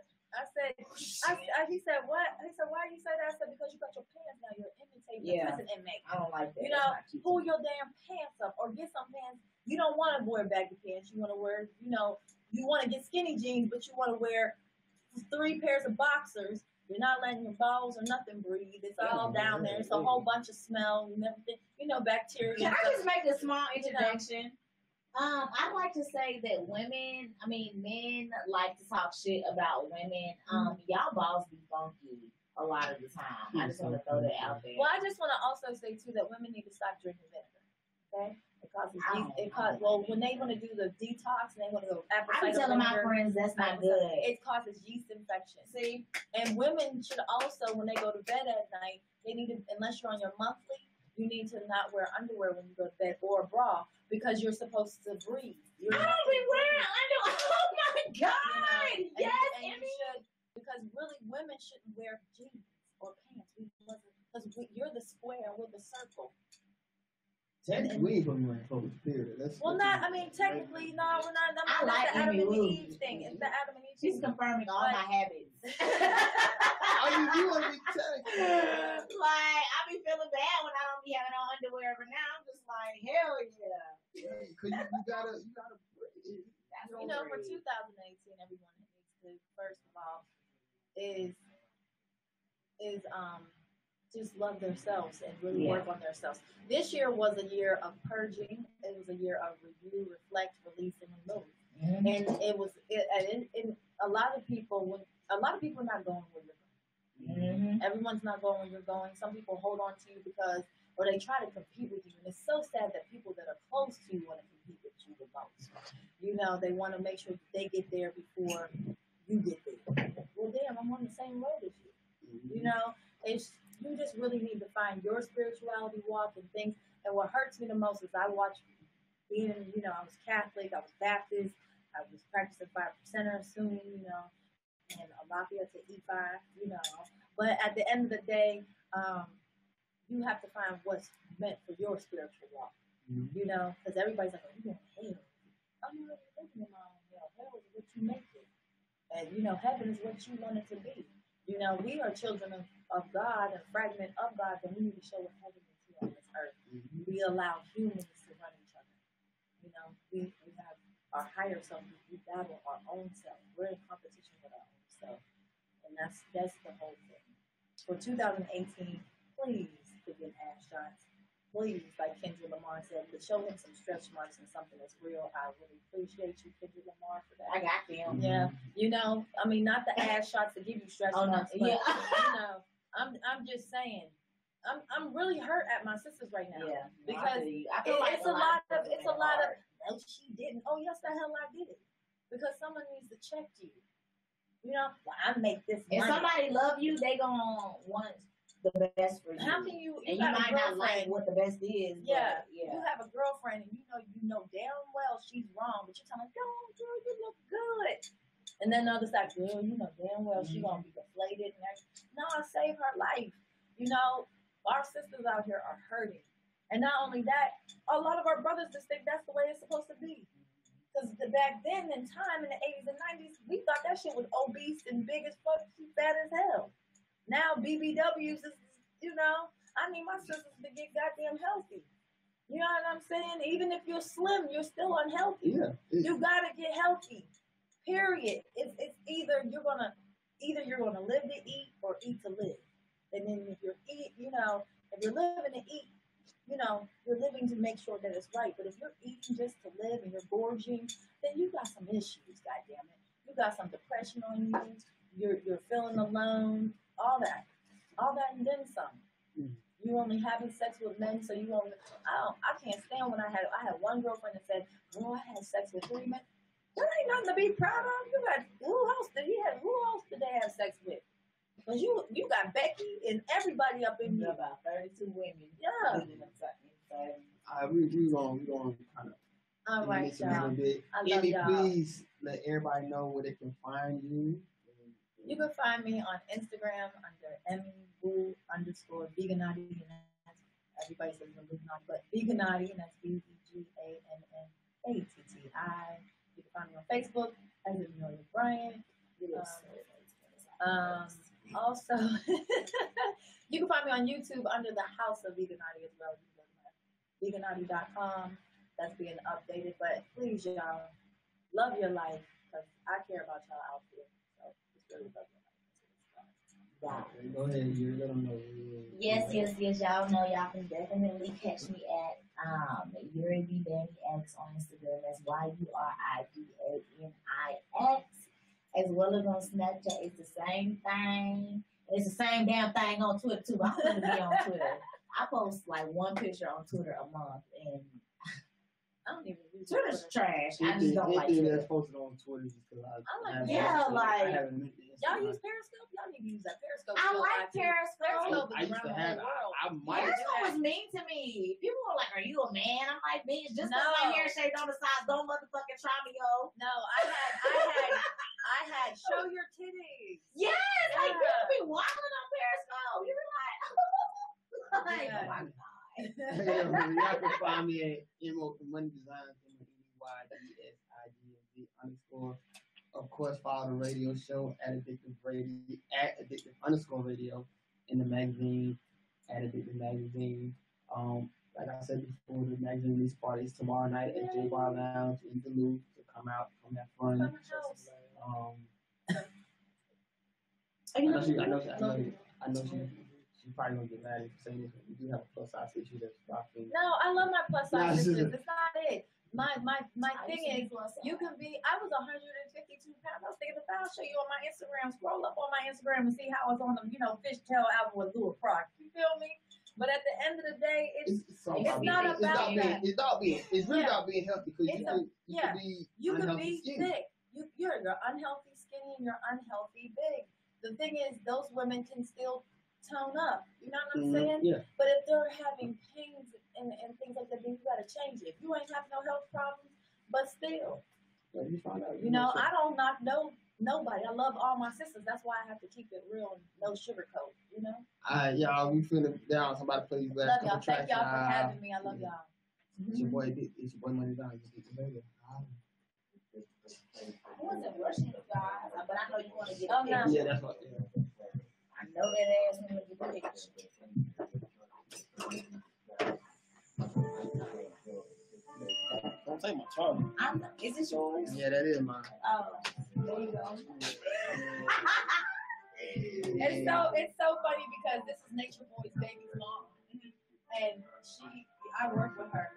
He said, what? He said, why do you say that? I said, because you got your pants down. You're imitating the prison inmate. I don't like that. You know, pull your damn pants up or get some pants. You don't want to wear baggy pants. You want to wear, you want to get skinny jeans, but you want to wear 3 pairs of boxers. You're not letting your balls or nothing breathe. It's all down there. It's a whole bunch of smell and everything. Bacteria. Can I just make a small introduction? I'd like to say that men like to talk shit about women. Y'all balls be funky a lot of the time. I just want to throw that out there. Well, I just want to also say too that women need to stop drinking vinegar. Okay. When they want to do the detox and they want to go apple cider vinegar, I'm telling my friends that's not good. It causes yeast infection. See, and women should also, when they go to bed at night, they need to, unless you're on your monthly, you need to not wear underwear when you go to bed or a bra because you're supposed to breathe. I don't be wearing underwear. Oh my God! Yes, and you should, because really women shouldn't wear jeans or pants. Because you're the square, we're the circle. Technically, we ain't gonna wear spirit. Technically, no, we're not. I like the Adam Emmy and Lou. Eve thing. It's the Adam and Eve. She's confirming all my habits. You want to be technical. Like, I be feeling bad when I don't be having on underwear, but now I'm just like, hell yeah. Because you gotta. For 2018, everyone needs to first of all is just love themselves and really work on themselves. This year was a year of purging. It was a year of review, reflect, release, and remove. And it was a lot of people are not going where you're going. Everyone's not going where you're going. Some people hold on to you or they try to compete with you. And it's so sad that people that are close to you want to compete with you the most. They want to make sure they get there before you get there. Well, damn, I'm on the same road as you. You just really need to find your spirituality walk and things. And what hurts me the most is I watch I was Catholic, I was Baptist, I was practicing 5%er soon, and Alafia to E5, But at the end of the day, you have to find what's meant for your spiritual walk, because everybody's like, oh, you going to hell. I'm not living in my own hell. Hell is what you make it. And, heaven is what you want it to be. We are children of God, a fragment of God, and we need to show what heaven is here on this earth. Mm-hmm. We allow humans to run each other. We have our higher self. We battle our own self. We're in competition with our own self. And that's the whole thing. For 2018, please begin ass shots. Please, like Kendrick Lamar said, to show him some stretch marks and something that's real. I really appreciate you, Kendrick Lamar, for that. I got them. Yeah, not the ass shots to give you stretch marks, but I'm just saying, I'm really hurt at my sisters right now. Yeah, because I feel like it's a lot of. No, she didn't. Oh, yes, the hell I did it. Because someone needs to check you. Well, I make this money. If somebody love you, they gonna want the best for you. How can you? And you might not like what the best is. Yeah, you have a girlfriend, and you know damn well she's wrong, but you're telling her, girl, you look good. And then the other side, girl, you know damn well she's gonna be deflated and everything. No, I saved her life. Our sisters out here are hurting, and not only that, a lot of our brothers just think that's the way it's supposed to be. Because back then, in time, in the 80s and 90s, we thought that shit was obese and big as fuck, fat as hell. Now, BBWs is, I need my sisters to get goddamn healthy. You know what I'm saying? Even if you're slim, you're still unhealthy. Yeah. You gotta get healthy. Period. It's either you're gonna live to eat or eat to live. And then if you're if you're living to eat, you're living to make sure that it's right. But if you're eating just to live and you're gorging, then you got some issues, goddammit. You got some depression on you. You're feeling alone. All that and then some. You only having sex with men, so you only. I can't stand when I had one girlfriend that said, "Oh, I had sex with 3 men." That ain't nothing to be proud of. You got who else did they have sex with? Because you got Becky and everybody up in here. About 32 women. Yeah. We going kind of. All right, y'all. Emmy, please let everybody know where they can find you. You can find me on Instagram under Emmy_Veganati, and that's, everybody says Veganati, but Veganati, and that's VEGANNATTI. You can find me on Facebook as Amelia Bryant. Also, you can find me on YouTube under the House of Veganati as well. You can go to veganati.com. That's being updated. But please, y'all, love your life, because I care about y'all out there. So just really love your life. Yeah. Go ahead, you let them know. Yes. Y'all know y'all can definitely catch me at Yuri B. Danny X on Instagram. That's YURIDANIX. As well as on Snapchat, it's the same thing. It's the same damn thing on Twitter too. I'm gonna be on Twitter. I post like one picture on Twitter a month, and I don't even use Twitter's trash. I just don't like Twitter. That's posted on Twitter just because I haven't. Y'all use Periscope? Y'all need to use that Periscope. I like Periscope. I used to have it. Periscope was mean to me. People were like, "Are you a man?" I'm like, "Bitch, just because my hair shaved on the side, don't motherfucking try me, yo." No, I had show your titties. Yes, like people be wilding on Periscope. You be like, oh my god. Y'all can find me at Money Designs, MONEYDSIGNZ_. Of course, follow the radio show at Addictive_radio in the magazine, at Addictive Magazine. Like I said before, the magazine release party is tomorrow night at J Bar Lounge in Duluth. So come out, come have fun. I know she probably gonna get mad if you say this, but we do have a plus size issue that's rocking. No, I love my plus size issues. It's not it. My thing is, you can be. I was 152 pounds. I was thinking about. I'll show you on my Instagram. Scroll up on my Instagram and see how I was on the fishtail album with Louis Croc. You feel me? But at the end of the day, it's not about that. It's really about being healthy, because you can be thick. You're unhealthy skinny and you're unhealthy big. The thing is, those women can still tone up. You know what I'm saying? Yeah. But if they're having pains and things like that, then you got to change it. You ain't have no health problems, but still. Yeah, you find out. I don't knock nobody. I love all my sisters. That's why I have to keep it real and no sugarcoat, Y'all, we feeling down. Somebody please let us know. Thank y'all for having me. I love y'all. It's your boy Money Down. wasn't rushing you guys, but I know you want to get a Oh, no. picture. Yeah, that's what. Yeah. I know that ass want to get a picture. Don't take my charger. Is this yours? Yeah, that is mine. Oh, there you go. It's so funny because this is Nature Boy's baby's mom, and I work with her,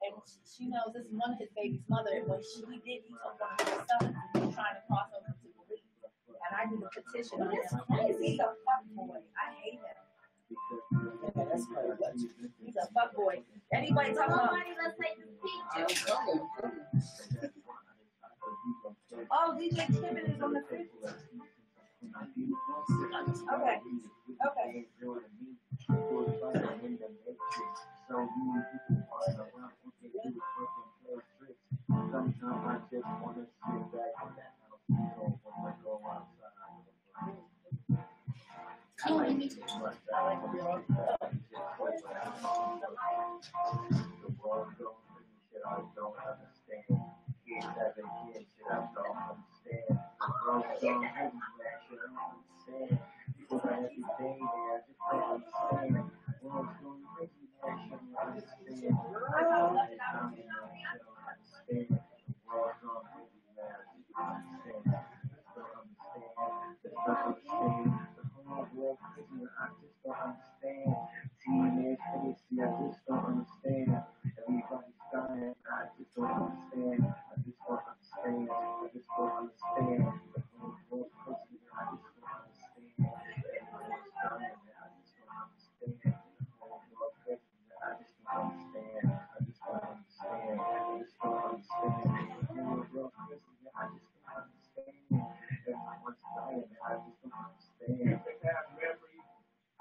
and she knows this is one of his baby's mother. And when he took one of her sons, he was trying to cross over to Belize, and I did a petition on him. He's a fuck boy. I hate him. Yeah, that's crazy. He's a fuck boy. Anybody talking about? Let's take this I'm picture. coming. Oh, DJ Kevin is on the 50th. Okay. Okay.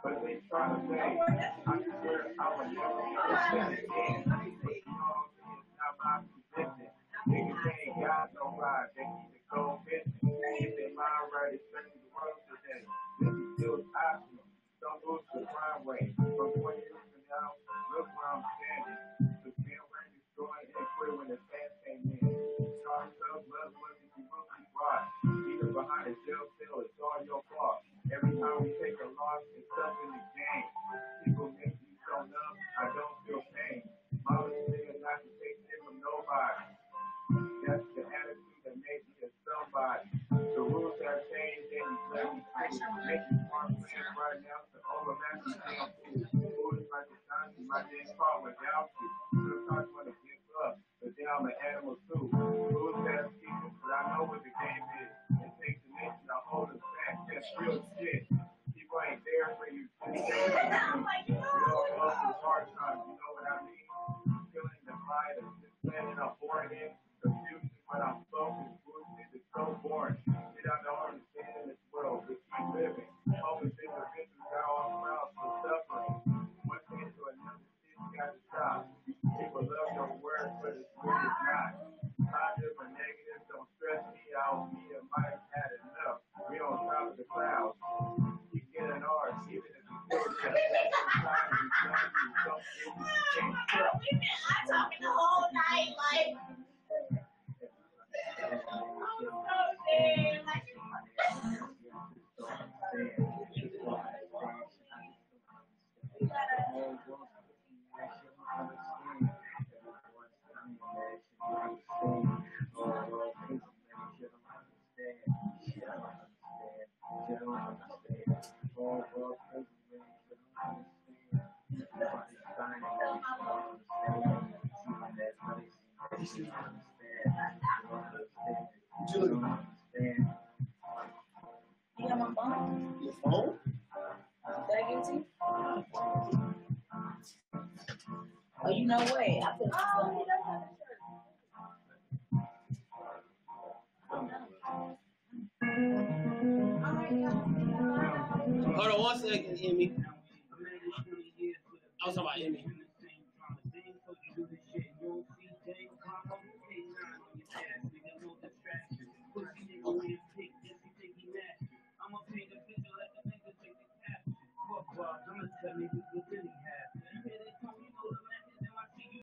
But they try to say, I swear I would never understand it again. But you know, it's not my position. Niggas ain't got no ride, they need to go business. If they mind right, it's turning the world today. This is still optional. Don't lose the crime rate. From 20 years from now, look where I'm standing. The fan range is going in quick when the fans came in. Charge up, love, what did you really brought? Even behind a jail cell, it's all your fault. Every time we take a loss, it's stuff in the game. People make me so numb, I don't feel pain. Mama said not to take shit from nobody. That's the attitude that made me a somebody. The rules have changed and you let me free. Making smart plans right now to overlap these damn fools. Food is like a Johnson, my name called without you. Sometimes I want to give up, but then I'm an animal too. Rules have people, but I know what the game is. It takes a nation to hold us back. That's real shit. People ain't there for you. We all go through hard times, you know what I mean? Killing the fight, just planning on boring in. Confusion when I'm focused, bullshit is so boring. Shit I don't understand in this world, but keep living. Hoping individuals got all around for suffering. One thing to another, shit got to stop. People love your words, but it's really not. Positive or negative, don't stress me out. Me and Mike had enough. We on top of the clouds. Keep getting ours, even if it's still just sometimes we love you, don't give me the same stuff. I'm talking the whole night, like. You got my phone? Your phone? Did I give it to you? Oh, you know what? I put Oh, he does have a shirt. Hold on 1 second, Emmy. I was talking about Emmy.